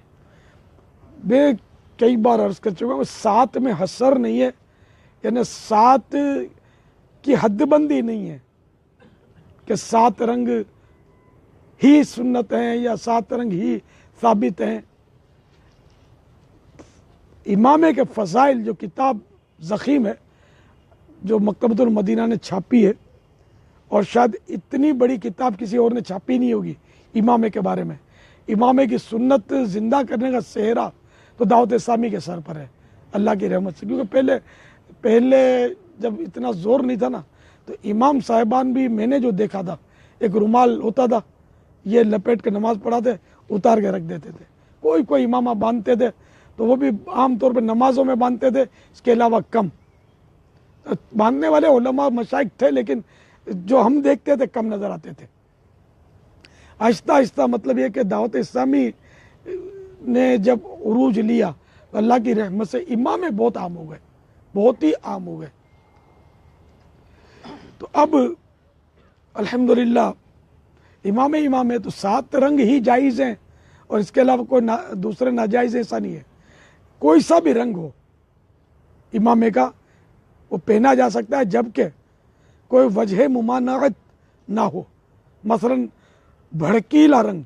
میں کئی بار عرض کر چکا ہوں، 7 میں حصر نہیں ہے، یعنی 7 کی حد بندی نہیں ہے کہ 7 رنگ ہی سنت ہیں یا 7 رنگ ہی ثابت ہیں. امامے کے فضائل جو کتاب ضخیم ہے، جو مکتبۃ المدینہ نے چھاپی ہے، اور شاید اتنی بڑی کتاب کسی اور نے چھاپی نہیں ہوگی امامے کے بارے میں. امامے کی سنت زندہ کرنے کا سہرا تو دعوت اسلامی کے سر پر ہے، اللہ کی رحمت سے. کیونکہ پہلے جب اتنا زور نہیں تھا نا، تو امام صاحبان بھی میں نے جو دیکھا تھا، ایک رومال ہوتا تھا، یہ لپیٹ کے نماز پڑھاتے، اتار کے رکھ دیتے تھے. کوئی امامہ باندھتے تھے تو وہ بھی عام طور پہ نمازوں میں باندھتے تھے، اس کے علاوہ کم. باندھنے والے علماء مشائخ تھے، لیکن جو ہم دیکھتے تھے کم نظر آتے تھے. آہستہ آہستہ مطلب یہ کہ دعوت اسلامی نے جب عروج لیا تو اللہ کی رحمت سے امامے بہت عام ہو گئے، بہت ہی عام ہو گئے. تو اب الحمدللہ امام ہے تو 7 رنگ ہی جائز ہیں، اور اس کے علاوہ کوئی دوسرے ناجائز ایسا نہیں ہے. کوئی سا بھی رنگ ہو امامے کا وہ پہنا جا سکتا ہے، جبکہ کوئی وجہ ممانعت نہ ہو. مثلا بھڑکیلا رنگ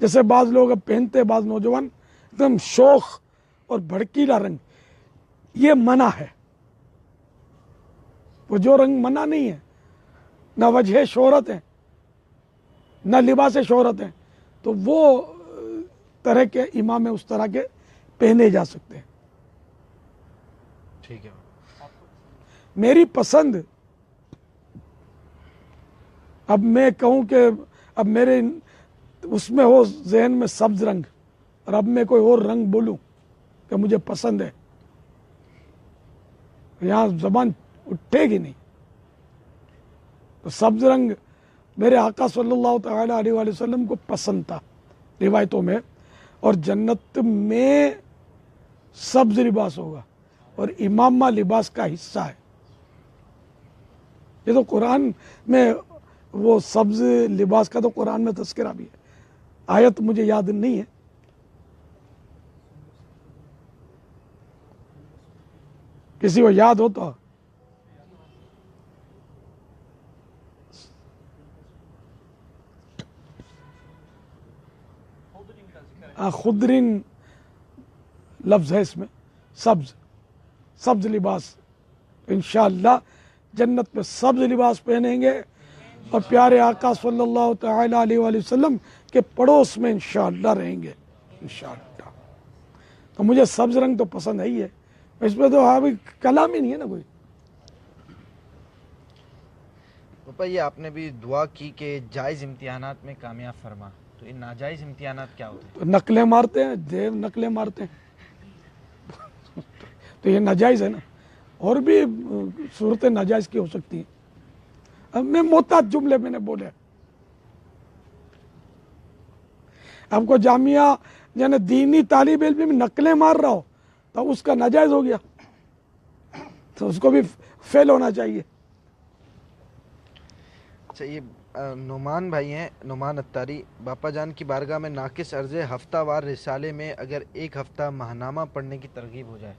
جیسے بعض لوگ اب پہنتے، بعض نوجوان ایک دم شوخ اور بھڑکیلا رنگ یہ منع ہے. وہ جو رنگ منع نہیں ہے، نہ وجہ شہرت ہے نہ لباس شہرت ہے، تو وہ طرح کے امام اس طرح کے پہنے جا سکتے ہیں. ٹھیک ہے. میری پسند، اب میں کہوں کہ اب میرے اس میں ہو ذہن میں سبز رنگ، اور اب میں کوئی اور رنگ بولوں کہ مجھے پسند ہے، یہاں زبان اٹھے گی نہیں. تو سبز رنگ میرے آقا صلی اللہ تعالی علیہ وآلہ وسلم کو پسند تھا روایتوں میں، اور جنت میں سبز لباس ہوگا اور امامہ لباس کا حصہ ہے. یہ تو قرآن میں وہ سبز لباس کا تو قرآن میں تذکرہ بھی ہے، آیت مجھے یاد نہیں ہے. کسی کو یاد ہو تو خدرین لفظ ہے اس میں، سبز لباس. انشاءاللہ جنت میں سبز لباس پہنیں گے اور پیارے آقا صلی اللہ تعالی علیہ وآلہ وسلم کے پڑوس میں انشاءاللہ رہیں گے انشاءاللہ. تو مجھے سبز رنگ تو پسند ہے ہی ہے، اس میں تو ابھی کلام ہی نہیں ہے نا کوئی. پاپا یہ آپ نے بھی دعا کی کہ جائز امتحانات میں کامیاب فرما، تو ان ناجائز امتحانات کیا ہوتے ہیں؟ تو نقلیں مارتے ہیں، دیو نقلیں مارتے ہیں تو یہ ناجائز ہے نا. اور بھی صورتیں ناجائز کی ہو سکتی ہیں. اب میں محتاط جملے میں نے بولے. آپ کو جامعہ یعنی دینی طالب علم میں نقلیں مار رہا ہو تو اس کا ناجائز ہو گیا، تو اس کو بھی فیل ہونا چاہیے. اچھا یہ نعمان بھائی ہیں، نعمان اتاری، باپا جان کی بارگاہ میں ناقص عرض ہفتہ وار رسالے میں اگر ایک ہفتہ ماہنامہ پڑھنے کی ترغیب ہو جائے.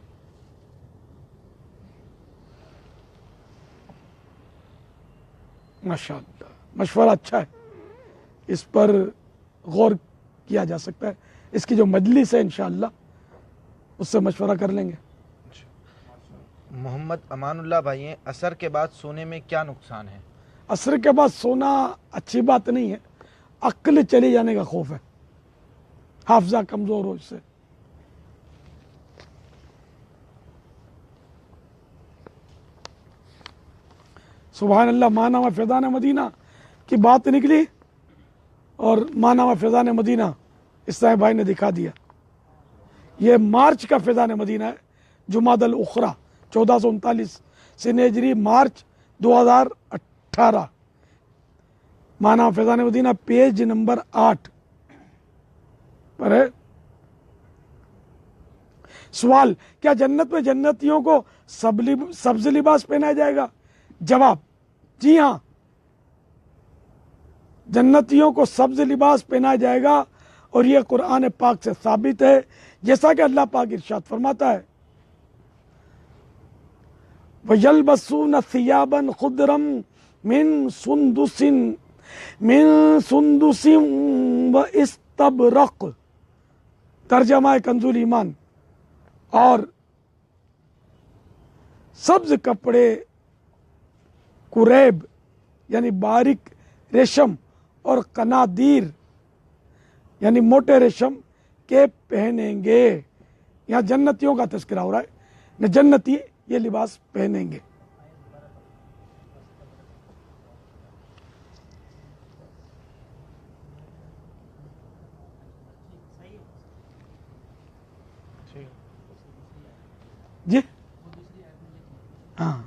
ماشاءاللہ مشورہ اچھا ہے، اس پر غور کیا جا سکتا ہے. اس کی جو مجلس ہے انشاءاللہ اس سے مشورہ کر لیں گے. محمد امان اللہ بھائی ہیں، عصر کے بعد سونے میں کیا نقصان ہے؟ عصر کے بعد سونا اچھی بات نہیں ہے، عقل چلی جانے کا خوف ہے، حافظہ کمزور ہو اس سے. سبحان اللہ. ماہنامہ فیضان مدینہ کی بات نکلی اور ماہنامہ فیضان مدینہ اسلام بھائی نے دکھا دیا. یہ مارچ کا فیضان مدینہ ہے، جمادی الاخری 1439 سن ہجری، مارچ 2018. ماہنامہ فیضان مدینہ پیج نمبر 8 پر ہے. سوال: کیا جنت میں جنتیوں کو سبز لباس پہنایا جائے گا؟ جواب: جی ہاں، جنتیوں کو سبز لباس پہنایا جائے گا، اور یہ قرآن پاک سے ثابت ہے، جیسا کہ اللہ پاک ارشاد فرماتا ہے: وَيَلْبَسُونَ ثِيَابًا خُضْرًا مِّن سُنْدُسٍ وَإِسْتَبْرَقٍ. ترجمہ کنز ایمان. اور سبز کپڑے کریب یعنی باریک ریشم اور قنادیر یعنی موٹے ریشم کے پہنیں گے. یہاں جنتیوں کا تذکرہ ہو رہا ہے، جنتی یہ لباس پہنیں گے. جی ہاں.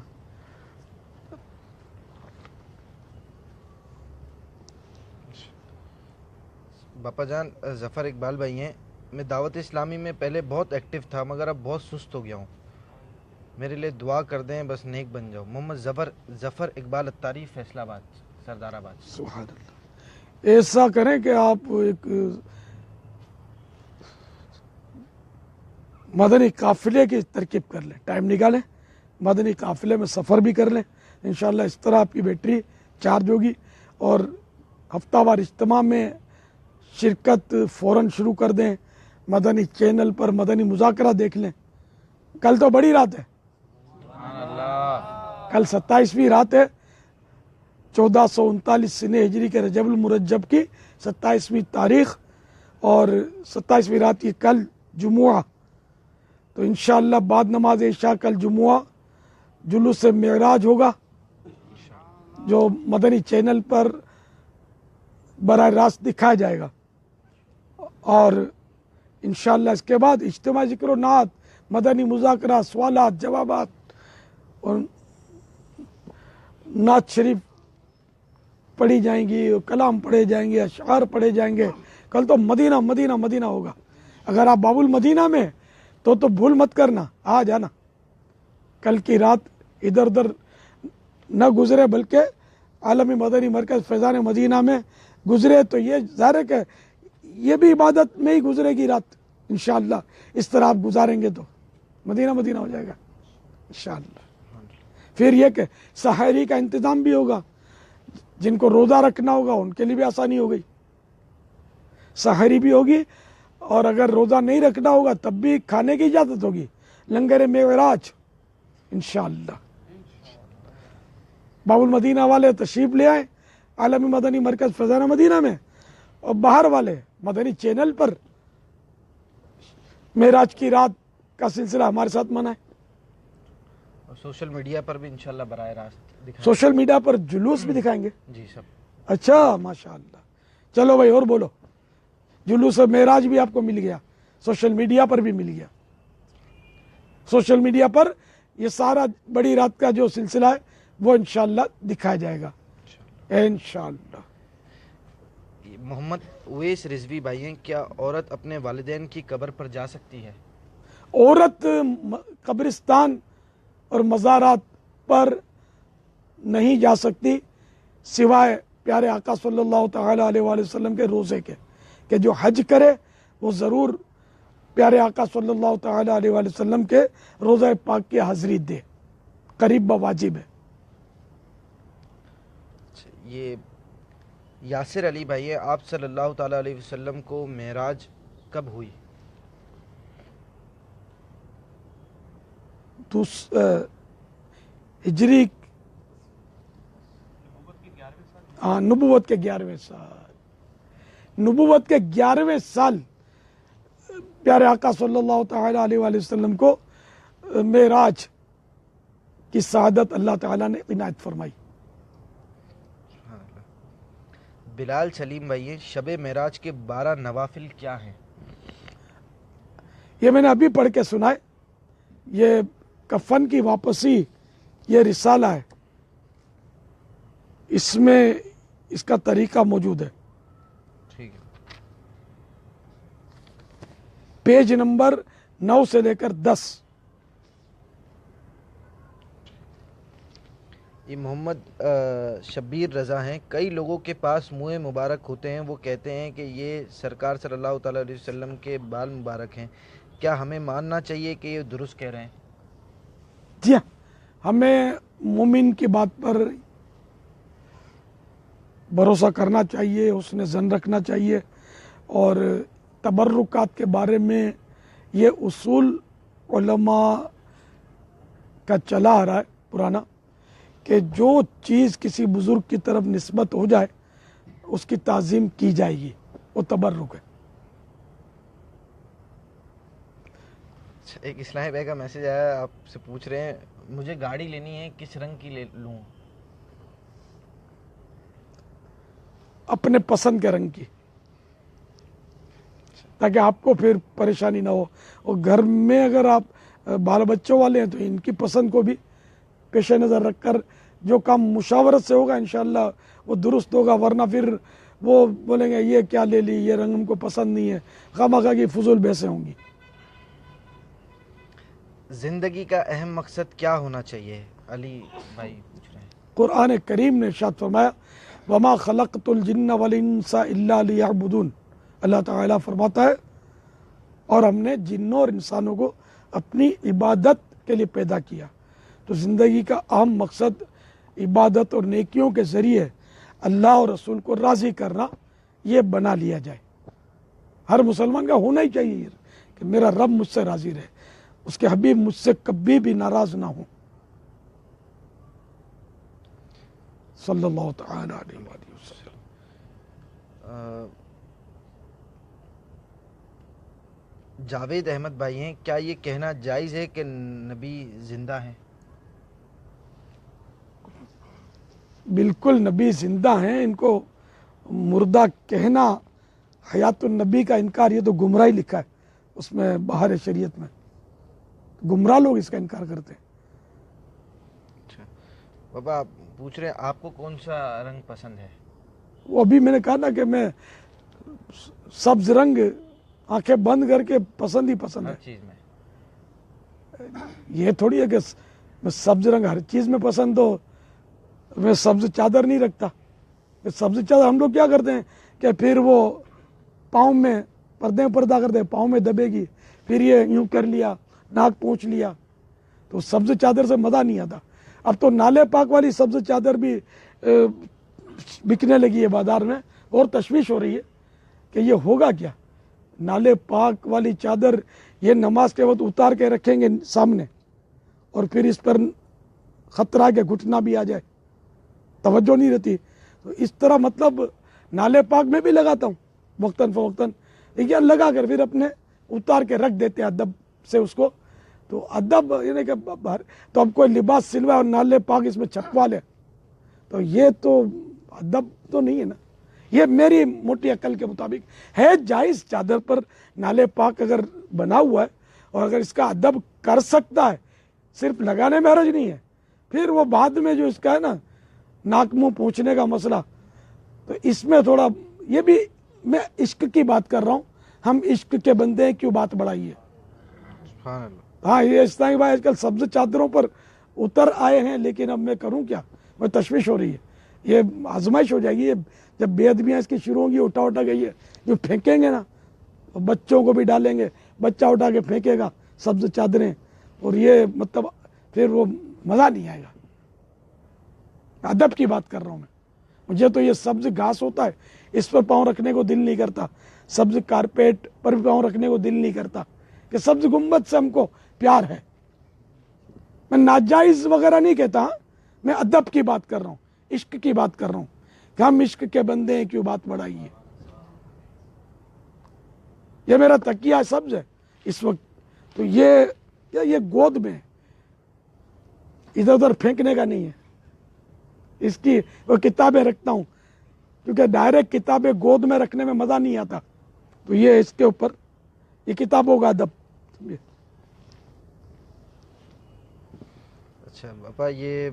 باپا جان ظفر اقبال بھائی ہیں، میں دعوت اسلامی میں پہلے بہت ایکٹیو تھا مگر اب بہت سست ہو گیا ہوں، میرے لیے دعا کر دیں، بس نیک بن جاؤ. محمد ظفر اقبال اتاری، فیصل آباد، سردار آباد. سبحان اللہ. ایسا کریں کہ آپ ایک مدنی قافلے کی ترکیب کر لیں، ٹائم نکالیں، مدنی قافلے میں سفر بھی کر لیں. انشاءاللہ اس طرح آپ کی بیٹری چارج ہوگی، اور ہفتہ وار اجتماع میں شرکت فوراً شروع کر دیں. مدنی چینل پر مدنی مذاکرہ دیکھ لیں. کل تو بڑی رات ہے, سبحان اللہ. کل 27ویں رات ہے 1439 سنہ ہجری کے رجب المرجب کی 27ویں تاریخ, اور 27ویں رات کی کل جمعہ. تو انشاءاللہ بعد نماز عشاء کل جمعہ جلوس معراج ہوگا, جو مدنی چینل پر براہ راست دکھایا جائے گا. اور انشاءاللہ اس کے بعد اجتماع ذکر و نعت, مدنی مذاکرہ, سوالات جوابات, اور نعت شریف پڑھی جائیں گی, کلام پڑھے جائیں گے, اشعار پڑھے جائیں گے. کل تو مدینہ مدینہ مدینہ ہوگا. اگر آپ باب المدینہ میں تو بھول مت کرنا, آ جانا. کل کی رات ادھر ادھر نہ گزرے, بلکہ عالمی مدنی مرکز فیضان مدینہ میں گزرے. تو یہ ظاہر ہے کہ یہ بھی عبادت میں ہی گزرے گی رات انشاءاللہ. اس طرح آپ گزاریں گے تو مدینہ مدینہ ہو جائے گا انشاءاللہ. پھر یہ کہ سحری کا انتظام بھی ہوگا, جن کو روزہ رکھنا ہوگا ان کے لیے بھی آسانی ہو گئی, سحری بھی ہوگی. اور اگر روزہ نہیں رکھنا ہوگا تب بھی کھانے کی اجازت ہوگی. لنگر معراج انشاءاللہ. باب المدینہ والے تشریف لے آئے عالمی مدنی مرکز فیضان مدینہ میں, اور باہر والے مدنی چینل پر معراج کی رات کا سلسلہ ہمارے ساتھ منائیں. اور سوشل میڈیا پر بھی انشاءاللہ براہ راست دکھائیں. سوشل میڈیا پر جلوس بھی دکھائیں گے. جی سب. اچھا ماشاءاللہ. چلو بھائی اور بولو. جلوس معراج بھی آپ کو مل گیا, سوشل میڈیا پر بھی مل گیا. سوشل میڈیا پر یہ سارا بڑی رات کا جو سلسلہ ہے وہ انشاءاللہ دکھایا جائے گا انشاءاللہ. محمد اویس رضوی بھائی ہیں, کیا عورت اپنے والدین کی قبر پر جا سکتی ہے؟ عورت قبرستان اور مزارات پر نہیں جا سکتی سوائے پیارے آقا صلی اللہ تعالی علیہ وآلہ وسلم کے روزے کے, کہ جو حج کرے وہ ضرور پیارے آقا صلی اللہ تعالی علیہ وآلہ وسلم کے روزہ پاک کی حاضری دے, قریب بواجب ہے. یہ یاسر علی بھائی ہے, آپ صلی اللہ تعالی علیہ وسلم کو معراج کب ہوئی؟ ہجری نبوت کے 11ویں سال, نبوت کے 11ویں سال پیارے آقا صلی اللہ تعالی علیہ وآلہ وسلم کو معراج کی سعادت اللہ تعالیٰ نے عنایت فرمائی. بلال سلیم بھائی ہیں, شب معراج کے 12 نوافل کیا ہیں؟ یہ میں نے ابھی پڑھ کے سنا ہے. یہ کفن کی واپسی یہ رسالہ ہے, اس میں اس کا طریقہ موجود ہے. ٹھیک ہے. پیج نمبر 9 سے لے کر 10. یہ محمد شبیر رضا ہیں, کئی لوگوں کے پاس منہ مبارک ہوتے ہیں, وہ کہتے ہیں کہ یہ سرکار صلی اللہ تعالی علیہ وسلم کے بال مبارک ہیں, کیا ہمیں ماننا چاہیے کہ یہ درست کہہ رہے ہیں؟ جی ہاں, ہمیں مومن کی بات پر بھروسہ کرنا چاہیے, حسن ظن رکھنا چاہیے. اور تبرکات کے بارے میں یہ اصول علماء کا چلا آ رہا ہے پرانا, کہ جو چیز کسی بزرگ کی طرف نسبت ہو جائے اس کی تعظیم کی جائے گی, وہ تبرک ہے. ایک اسلامی بھائی کا میسج آیا, آپ سے پوچھ رہے ہیں مجھے گاڑی لینی ہے, کس رنگ کی لوں؟ اپنے پسند کے رنگ کی, تاکہ آپ کو پھر پریشانی نہ ہو. اور گھر میں اگر آپ بال بچوں والے ہیں تو ان کی پسند کو بھی پیش نظر رکھ کر جو کام مشاورت سے ہوگا انشاءاللہ وہ درست ہوگا. ورنہ پھر وہ بولیں گے یہ کیا لے لی, یہ رنگ ہم کو پسند نہیں ہے, خواہ کی فضول بحثیں ہوں گی. زندگی کا اہم مقصد کیا ہونا چاہیے؟ علی بھائی پوچھ رہے ہیں. قرآن کریم نے ارشاد فرمایا وما خلقت الجن والانس الا لیعبدون. اللہ تعالیٰ فرماتا ہے اور ہم نے جنوں اور انسانوں کو اپنی عبادت کے لیے پیدا کیا. تو زندگی کا اہم مقصد عبادت اور نیکیوں کے ذریعے اللہ اور رسول کو راضی کرنا یہ بنا لیا جائے. ہر مسلمان کا ہونا ہی چاہیے. کہ میرا رب مجھ سے راضی رہے، اس کے حبیب مجھ سے کبھی بھی ناراض نہ ہوں صلی اللہ تعالی علیہ وآلہ وسلم۔ جاوید احمد بھائی ہیں، کیا یہ کہنا جائز ہے کہ نبی زندہ ہیں؟ بالکل نبی زندہ ہیں، ان کو مردہ کہنا، حیات النبی کا انکار، یہ تو گمراہی لکھا ہے اس میں باہر شریعت میں، گمراہ لوگ اس کا انکار کرتے ہیں۔ اچھا بابا پوچھ رہے ہیں آپ کو کون سا رنگ پسند ہے؟ وہ ابھی میں نے کہا نا کہ میں سبز رنگ آنکھیں بند کر کے پسند ہی پسند ہر ہے، چیز میں؟ یہ تھوڑی ہے کہ میں سبز رنگ ہر چیز میں پسند ہو، میں سبز چادر نہیں رکھتا، سبز چادر ہم لوگ کیا کرتے ہیں کہ پھر وہ پاؤں میں پردے پردہ کرتے ہیں، پاؤں میں دبے گی، پھر یہ یوں کر لیا، ناک پونچھ لیا، تو سبز چادر سے مزہ نہیں آتا۔ اب تو نالے پاک والی سبز چادر بھی بکنے لگی ہے بازار میں، اور تشویش ہو رہی ہے کہ یہ ہوگا کیا، نالے پاک والی چادر یہ نماز کے وقت اتار کے رکھیں گے سامنے، اور پھر اس پر خطرہ کہ گھٹنا بھی آ جائے، توجہ نہیں رہتی، تو اس طرح مطلب نالے پاک میں بھی لگاتا ہوں وقتاً فوقتاً، لیکن لگا کر پھر اپنے اتار کے رکھ دیتے ہیں ادب سے اس کو، تو ادب یعنی کہ تو اب کوئی لباس سلوائے اور نالے پاک اس میں چھپوا لے، تو یہ تو ادب تو نہیں ہے نا۔ یہ میری موٹی عقل کے مطابق ہے جائز، چادر پر نالے پاک اگر بنا ہوا ہے اور اگر اس کا ادب کر سکتا ہے، صرف لگانے میں حرج نہیں ہے، پھر وہ بعد میں جو اس کا ہے نا ناک منہ پوچھنے کا مسئلہ، تو اس میں تھوڑا یہ بھی میں عشق کی بات کر رہا ہوں، ہم عشق کے بندے ہیں، کیوں بات بڑھائی ہے۔ سبحان اللہ۔ ہاں یہ اسلامی بھائی آج کل سبز چادروں پر اتر آئے ہیں، لیکن اب میں کروں کیا، میں تشویش ہو رہی ہے، یہ آزمائش ہو جائے گی، یہ جب بے ادبیاں اس کی شروع ہوں گی، اٹھا گئی ہے جو پھینکیں گے نا، بچوں کو بھی ڈالیں گے، بچہ اٹھا کے پھینکے گا سبز چادریں، اور یہ مطلب پھر وہ مزہ نہیں آئے گا۔ ادب کی بات کر رہا ہوں میں، مجھے تو یہ سبز گھاس ہوتا ہے اس پر پاؤں رکھنے کو دل نہیں کرتا، سبز کارپیٹ پر بھی پاؤں رکھنے کو دل نہیں کرتا، کہ سبز گنبد سے ہم کو پیار ہے۔ میں ناجائز وغیرہ نہیں کہتا، میں ادب کی بات کر رہا ہوں، عشق کی بات کر رہا ہوں کہ ہم عشق کے بندے ہیں، کیوں بات بڑھائی ہے۔ یہ میرا تکیہ سبز ہے اس وقت، تو یہ گود میں ہے، ادھر ادھر پھینکنے کا نہیں ہے۔ اس کی وہ کتابیں رکھتا ہوں، کیونکہ ڈائریکٹ کتابیں گود میں رکھنے میں مزہ نہیں آتا، تو یہ اس کے اوپر یہ کتابوں کا ادب۔ اچھا پاپا، یہ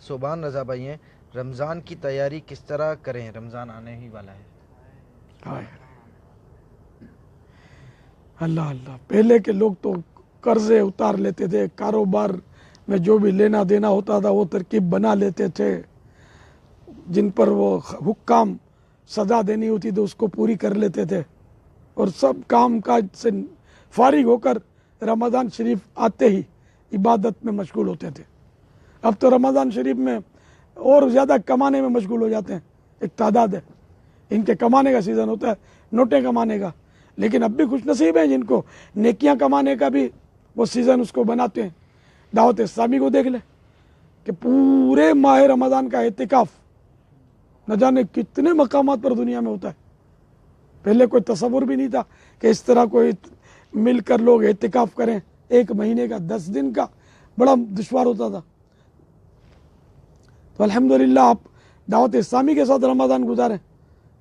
صوبان رضا بھائی ہیں، رمضان کی تیاری کس طرح کریں، رمضان آنے ہی والا ہے۔ اللہ اللہ، پہلے کے لوگ تو قرضے اتار لیتے تھے، کاروبار میں جو بھی لینا دینا ہوتا تھا وہ ترکیب بنا لیتے تھے، جن پر وہ حکام سزا دینی ہوتی تو اس کو پوری کر لیتے تھے، اور سب کام کاج سے فارغ ہو کر رمضان شریف آتے ہی عبادت میں مشغول ہوتے تھے۔ اب تو رمضان شریف میں اور زیادہ کمانے میں مشغول ہو جاتے ہیں، ایک تعداد ہے ان کے کمانے کا سیزن ہوتا ہے، نوٹیں کمانے کا، لیکن اب بھی خوش نصیب ہیں جن کو نیکیاں کمانے کا بھی وہ سیزن اس کو بناتے ہیں۔ دعوت اسلامی کو دیکھ لیں کہ پورے ماہ رمضان کا اعتکاف نہ جانے کتنے مقامات پر دنیا میں ہوتا ہے، پہلے کوئی تصور بھی نہیں تھا کہ اس طرح کوئی مل کر لوگ اعتکاف کریں، ایک مہینے کا 10 دن کا بڑا دشوار ہوتا تھا۔ تو الحمدللہ آپ دعوت اسلامی کے ساتھ رمضان گزاریں،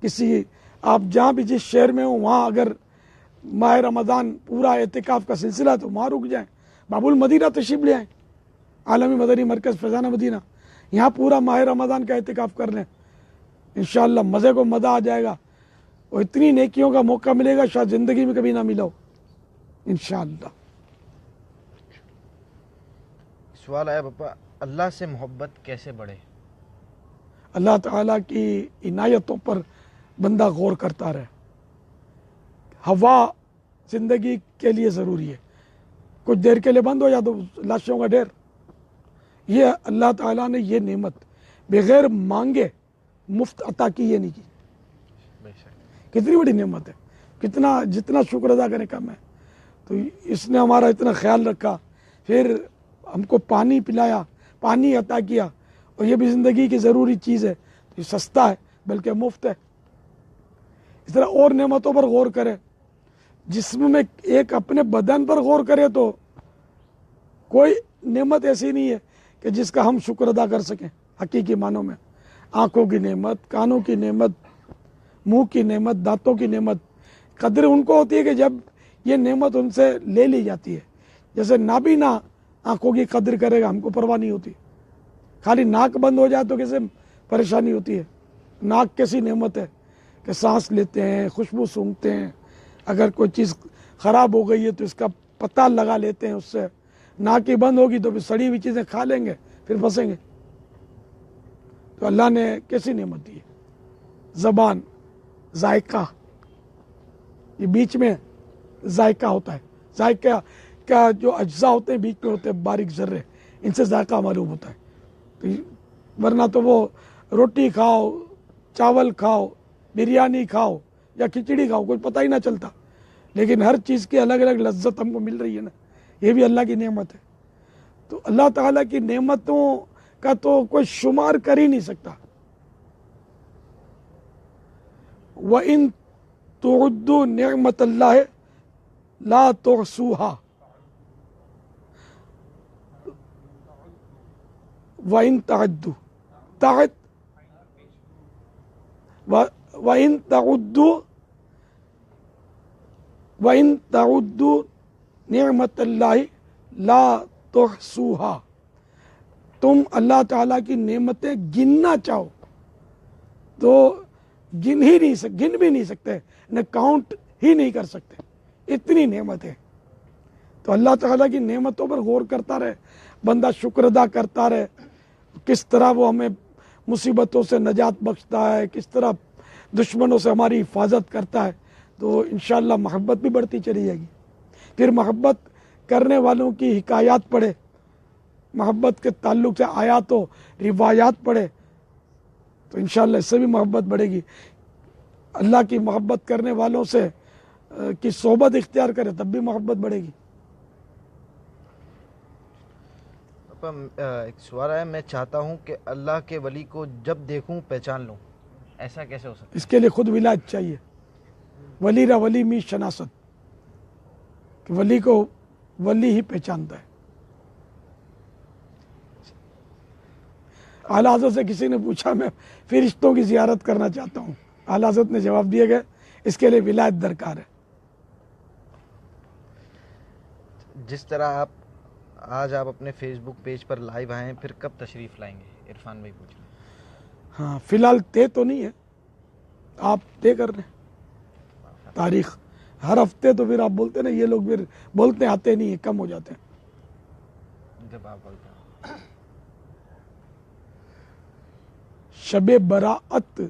کسی آپ جہاں بھی جس شہر میں ہوں وہاں اگر ماہ رمضان پورا اعتکاف کا سلسلہ ہے تو وہاں رک جائیں، باب المدینہ تشریف لے آئیں، عالمی مدنی مرکز فیضان مدینہ، یہاں پورا ماہ رمضان کا اعتکاف کر لیں، انشاءاللہ مزے کو مزہ آ جائے گا، اور اتنی نیکیوں کا موقع ملے گا شاید زندگی میں کبھی نہ ملا ہو انشاءاللہ۔ سوال آیا پاپا، اللہ سے محبت کیسے بڑھے؟ اللہ تعالیٰ کی عنایتوں پر بندہ غور کرتا رہے، ہوا زندگی کے لیے ضروری ہے، کچھ دیر کے لیے بند ہو جائے تو لاشوں کا ڈھیر، یہ اللہ تعالیٰ نے یہ نعمت بغیر مانگے مفت عطا کی، یہ نہیں کی، کتنی بڑی نعمت ہے کتنا جتنا شکر ادا کریں کم ہے. تو اس نے ہمارا اتنا خیال رکھا, پھر ہم کو پانی پلایا, پانی عطا کیا, اور یہ بھی زندگی کی ضروری چیز ہے, یہ سستا ہے بلکہ مفت ہے. اس طرح اور نعمتوں پر غور کرے, جسم میں ایک اپنے بدن پر غور کرے تو کوئی نعمت ایسی نہیں ہے کہ جس کا ہم شکر ادا کر سکیں حقیقی معنوں میں. آنکھوں کی نعمت, کانوں کی نعمت, منہ کی نعمت, دانتوں کی نعمت, قدر ان کو ہوتی ہے کہ جب یہ نعمت ان سے لے لی جاتی ہے. جیسے نابینا آنکھوں کی قدر کرے گا, ہم کو پرواہ نہیں ہوتی. خالی ناک بند ہو جائے تو کیسے پریشانی ہوتی ہے. ناک کیسی نعمت ہے کہ سانس لیتے ہیں, خوشبو سونگھتے ہیں, اگر کوئی چیز خراب ہو گئی ہے تو اس کا پتہ لگا لیتے ہیں اس سے. ناک ہی بند ہوگی تو پھر سڑی ہوئی چیزیں کھا لیں گے, پھر پھنسیں گے. تو اللہ نے کیسی نعمت دی ہے. زبان, ذائقہ, یہ بیچ میں ذائقہ ہوتا ہے. ذائقہ کا جو اجزاء ہوتے ہیں بیچ میں ہوتے ہیں باریک ذرے, ان سے ذائقہ معلوم ہوتا ہے. ورنہ تو وہ روٹی کھاؤ, چاول کھاؤ, بریانی کھاؤ یا کھچڑی کھاؤ, کوئی پتہ ہی نہ چلتا. لیکن ہر چیز کی الگ الگ لذت ہم کو مل رہی ہے نا, یہ بھی اللہ کی نعمت ہے. تو اللہ تعالیٰ کی نعمتوں کا تو کوئی شمار کر ہی نہیں سکتا. وَإِن تُعُدُّوا نِعْمَةَ اللَّهِ لَا تُحْصُوهَا وَإِن تَعُدُّوا وَإِن تَعُدُّوا نِعْمَةَ اللَّهِ لَا تُحْصُوهَا. تم اللہ تعالیٰ کی نعمتیں گننا چاہو تو گن بھی نہیں سکتے, نہ کاؤنٹ ہی نہیں کر سکتے, اتنی نعمتیں. تو اللہ تعالیٰ کی نعمتوں پر غور کرتا رہے, بندہ شکر ادا کرتا رہے, کس طرح وہ ہمیں مصیبتوں سے نجات بخشتا ہے, کس طرح دشمنوں سے ہماری حفاظت کرتا ہے, تو انشاءاللہ محبت بھی بڑھتی چلی جائے گی. پھر محبت کرنے والوں کی حکایات پڑھے, محبت کے تعلق سے آیات و روایات پڑھے, تو انشاءاللہ اس سے بھی محبت بڑھے گی. اللہ کی محبت کرنے والوں سے کی صحبت اختیار کرے تب بھی محبت بڑھے گی. ایک سوال ہے, میں چاہتا ہوں کہ اللہ کے ولی کو جب دیکھوں پہچان لوں, ایسا کیسے ہو سکتا ہے؟ اس کے لیے خود ولایت چاہیے. ولی را ولی می شناست, کہ ولی کو ولی ہی پہچانتا ہے. اعلیٰ حضرت سے کسی نے پوچھا میں فرشتوں کی زیارت کرنا چاہتا ہوں, اعلیٰ حضرت نے جواب دیے گئے اس کے لیے ولایت درکار ہے. جس طرح آج آپ اپنے فیس بک پیج پر لائیو آئے ہیں, پھر کب تشریف لائیں گے؟ عرفان بھائی پوچھ رہے ہیں. ہاں فی الحال طے تو نہیں ہے, آپ طے کر رہے ہیں تاریخ. ہر ہفتے تو پھر آپ بولتے نا, یہ لوگ پھر بولتے آتے نہیں ہیں, کم ہو جاتے ہیں. جب آپ بولتے ہیں شب براءت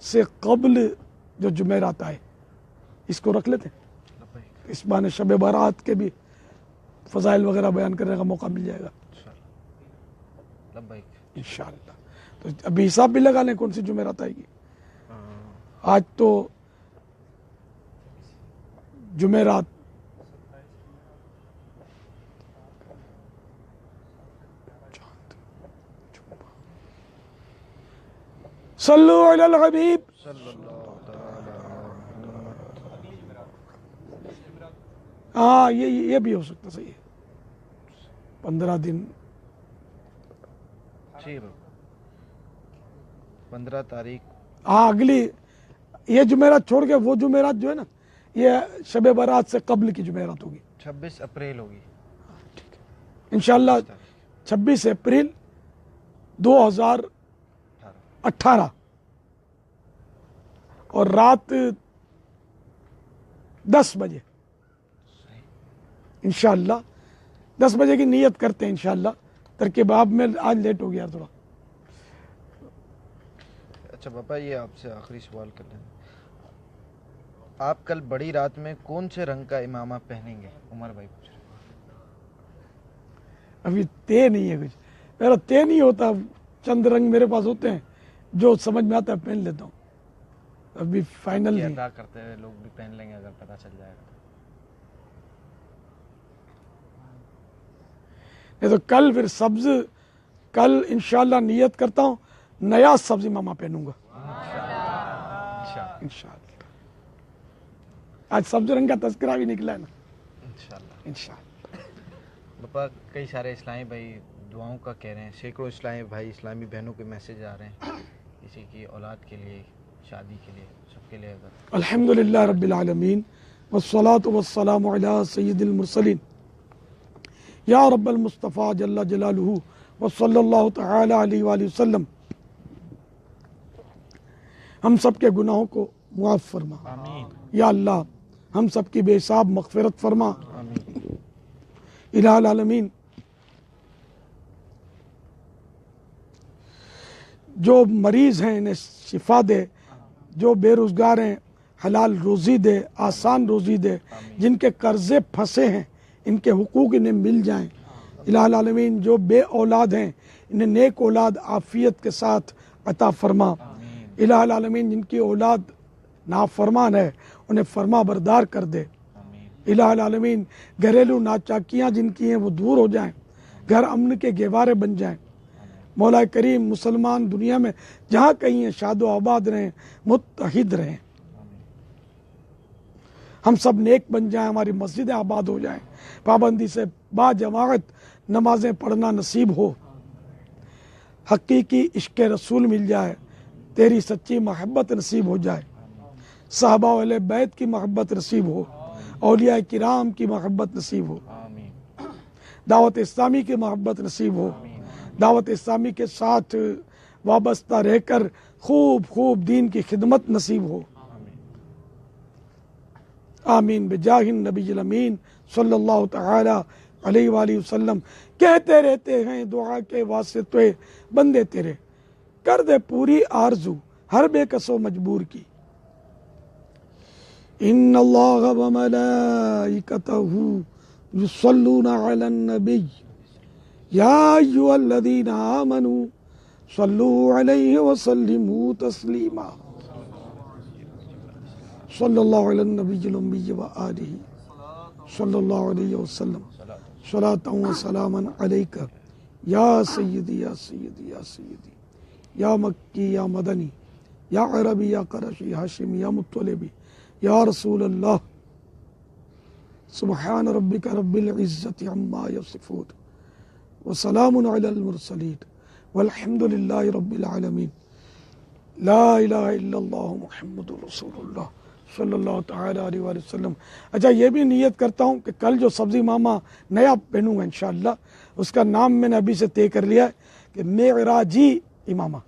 سے قبل جو جمعرات آئے, اس کو رکھ لیتے ہیں. اس بہانے شب براءت کے بھی فضائل وغیرہ بیان کرنے کا موقع مل جائے گا انشاءاللہ. تو ابھی حساب بھی لگا لیں کون سی جمعرات آئے گی. آج تو جمعرات صلو علی الحبیب. ہاں یہ بھی ہو سکتا, صحیح ہے. 15 دن 15 تاریخ. ہاں اگلی یہ جمعرات چھوڑ کے وہ جمعرات جو ہے نا, یہ شب برات سے قبل کی جمعرات ہوگی. 26 اپریل ہوگی انشاءاللہ. 26 اپریل 2018 اور رات 10 بجے انشاءاللہ. 10 بجے کی نیت کرتے ہیں انشاءاللہ. ترکیب آپ میں آج لیٹ ہو گیا تھوڑا. اچھا پاپا, یہ آپ سے آخری سوال کر لیں, آپ کل بڑی رات میں کون سے رنگ کا امامہ پہنیں گے؟ عمر بھائی پوچھ رہے ہیں. ابھی طے نہیں ہے کچھ, میرا طے نہیں ہوتا. چند رنگ میرے پاس ہوتے ہیں, جو سمجھ میں آتا ہے پہن لیتا ہوں. ابھی فائنل یہ نہیں. ادا کرتے ہوئے لوگ بھی پہن لیں گے اگر پتہ چل جائے گا. نہیں تو کل پھر سبز، کل انشاءاللہ نیت کرتا ہوں نیا سبز امامہ پہنوں گا انشاءاللہ انشاءاللہ. آج سبز رنگ کا تذکرہ بھی نکلا ہے نا انشاءاللہ. انشاءاللہ. باپا کئی سارے اسلامی بھائی دعاؤں کا کہہ رہے ہیں، سینکڑوں اسلامی بھائی اسلامی بہنوں کے میسیج آ رہے ہیں کسی کی اولاد کے لیے، شادی کے لیے، سب کے لیے. اگر الحمدللہ رب العالمین والصلاة والسلام علی سید المرسلین یا رب المصطفیٰ جل جلالہ وصلی اللہ تعالی علیہ وآلہ وسلم. ہم سب کے گناہوں کو معاف فرما آمین یا اللہ، ہم سب کی بے حساب مغفرت فرما آمین. الہ العالمین. جو مریض ہیں انہیں شفا دے، جو بے روزگار ہیں حلال روزی دے، آسان روزی دے، جن کے قرضے پھنسے ہیں ان کے حقوق انہیں مل جائیں. الہ العالمین جو بے اولاد ہیں انہیں نیک اولاد عافیت کے ساتھ عطا فرما. الہ العالمین جن کی اولاد نافرمان ہے انہیں فرما بردار کر دے. الہ العالمین گھریلو ناچاکیاں جن کی ہیں وہ دور ہو جائیں، گھر امن کے گہوارے بن جائیں. مولا کریم مسلمان دنیا میں جہاں کہیں ہیں شاد و آباد رہیں، متحد رہیں. ہم سب نیک بن جائیں، ہماری مسجدیں آباد ہو جائیں، پابندی سے با جماعت نمازیں پڑھنا نصیب ہو، حقیقی عشق رسول مل جائے، تیری سچی محبت نصیب ہو جائے، صحابہ و اہل بیت کی محبت نصیب ہو، اولیاء کرام کی محبت نصیب ہو، آمین دعوت اسلامی کی محبت نصیب ہو، دعوت اسلامی کے ساتھ وابستہ رہ کر خوب خوب دین کی خدمت نصیب ہو. آمین بجاہ النبی الامین صلی اللہ تعالی علیہ وآلہ وسلم. کہتے رہتے ہیں دعا کے واسطے بندے تیرے، کر دے پوری آرزو ہر بے کس و مجبور کی. ان اللہ وملائکتہ یصلون علی النبی یا ایھا الذین آمنوا صلوا علیہ وسلموا تسلیما. صلی اللہ علی النبی الامی وآلہ صلی اللہ علیہ وسلم صلاۃ و سلاما علیک یا سیدی یا سیدی یا سیدی یا مکی یا مدنی یا عربی یا قرشی ہاشمی یا مطلبی یا رسول اللہ. سبحان ربک رب العزت عما یصفون وسلام علی المرسلین والحمد للہ رب العالمین. لا الہ الا اللہ محمد رسول اللہ صلی اللہ تعالی علیہ وآلہ وسلم. اچھا یہ بھی نیت کرتا ہوں کہ کل جو سبزی ماما نیا پہنوں گا انشاءاللہ اس کا نام میں نے ابھی سے طے کر لیا ہے کہ معراجی امامہ.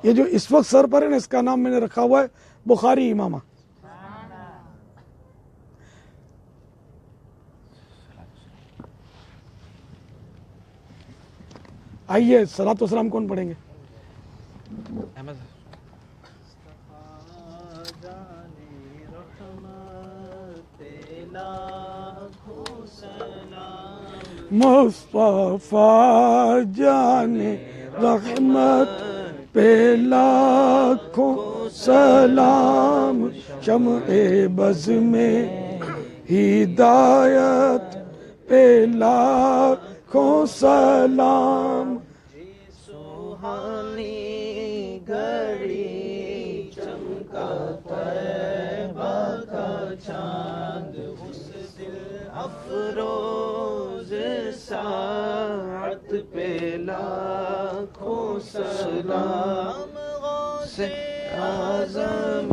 یہ جو اس وقت سر پر ہے نا اس کا نام میں نے رکھا ہوا ہے بخاری امامہ. آئیے صلاۃ و سلام کون پڑھیں گے؟ احمد مصطفیٰ جان رحمت پہ لاکھوں سلام، شمع بز میں ہدایت پہ لاکھوں سلام. سوہانی گھڑی چمکا طیبہ کا چاند، اس دل افروز ساعت پہ لاکھوں سلام. غوث اعظم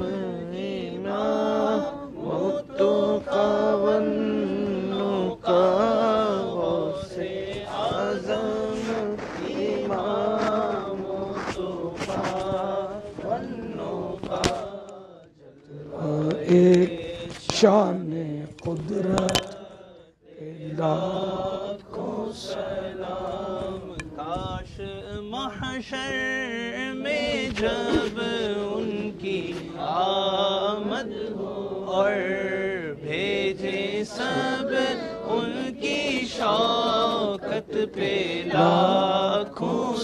امام متقی والنقا، غوث اعظم امام متقی والنقا. ایک شان قدرت لاکھوں سلام. کاش محشر میں جب ان کی آمد ہو اور بھیجے سب ان کی شوکت پہ لاکھوں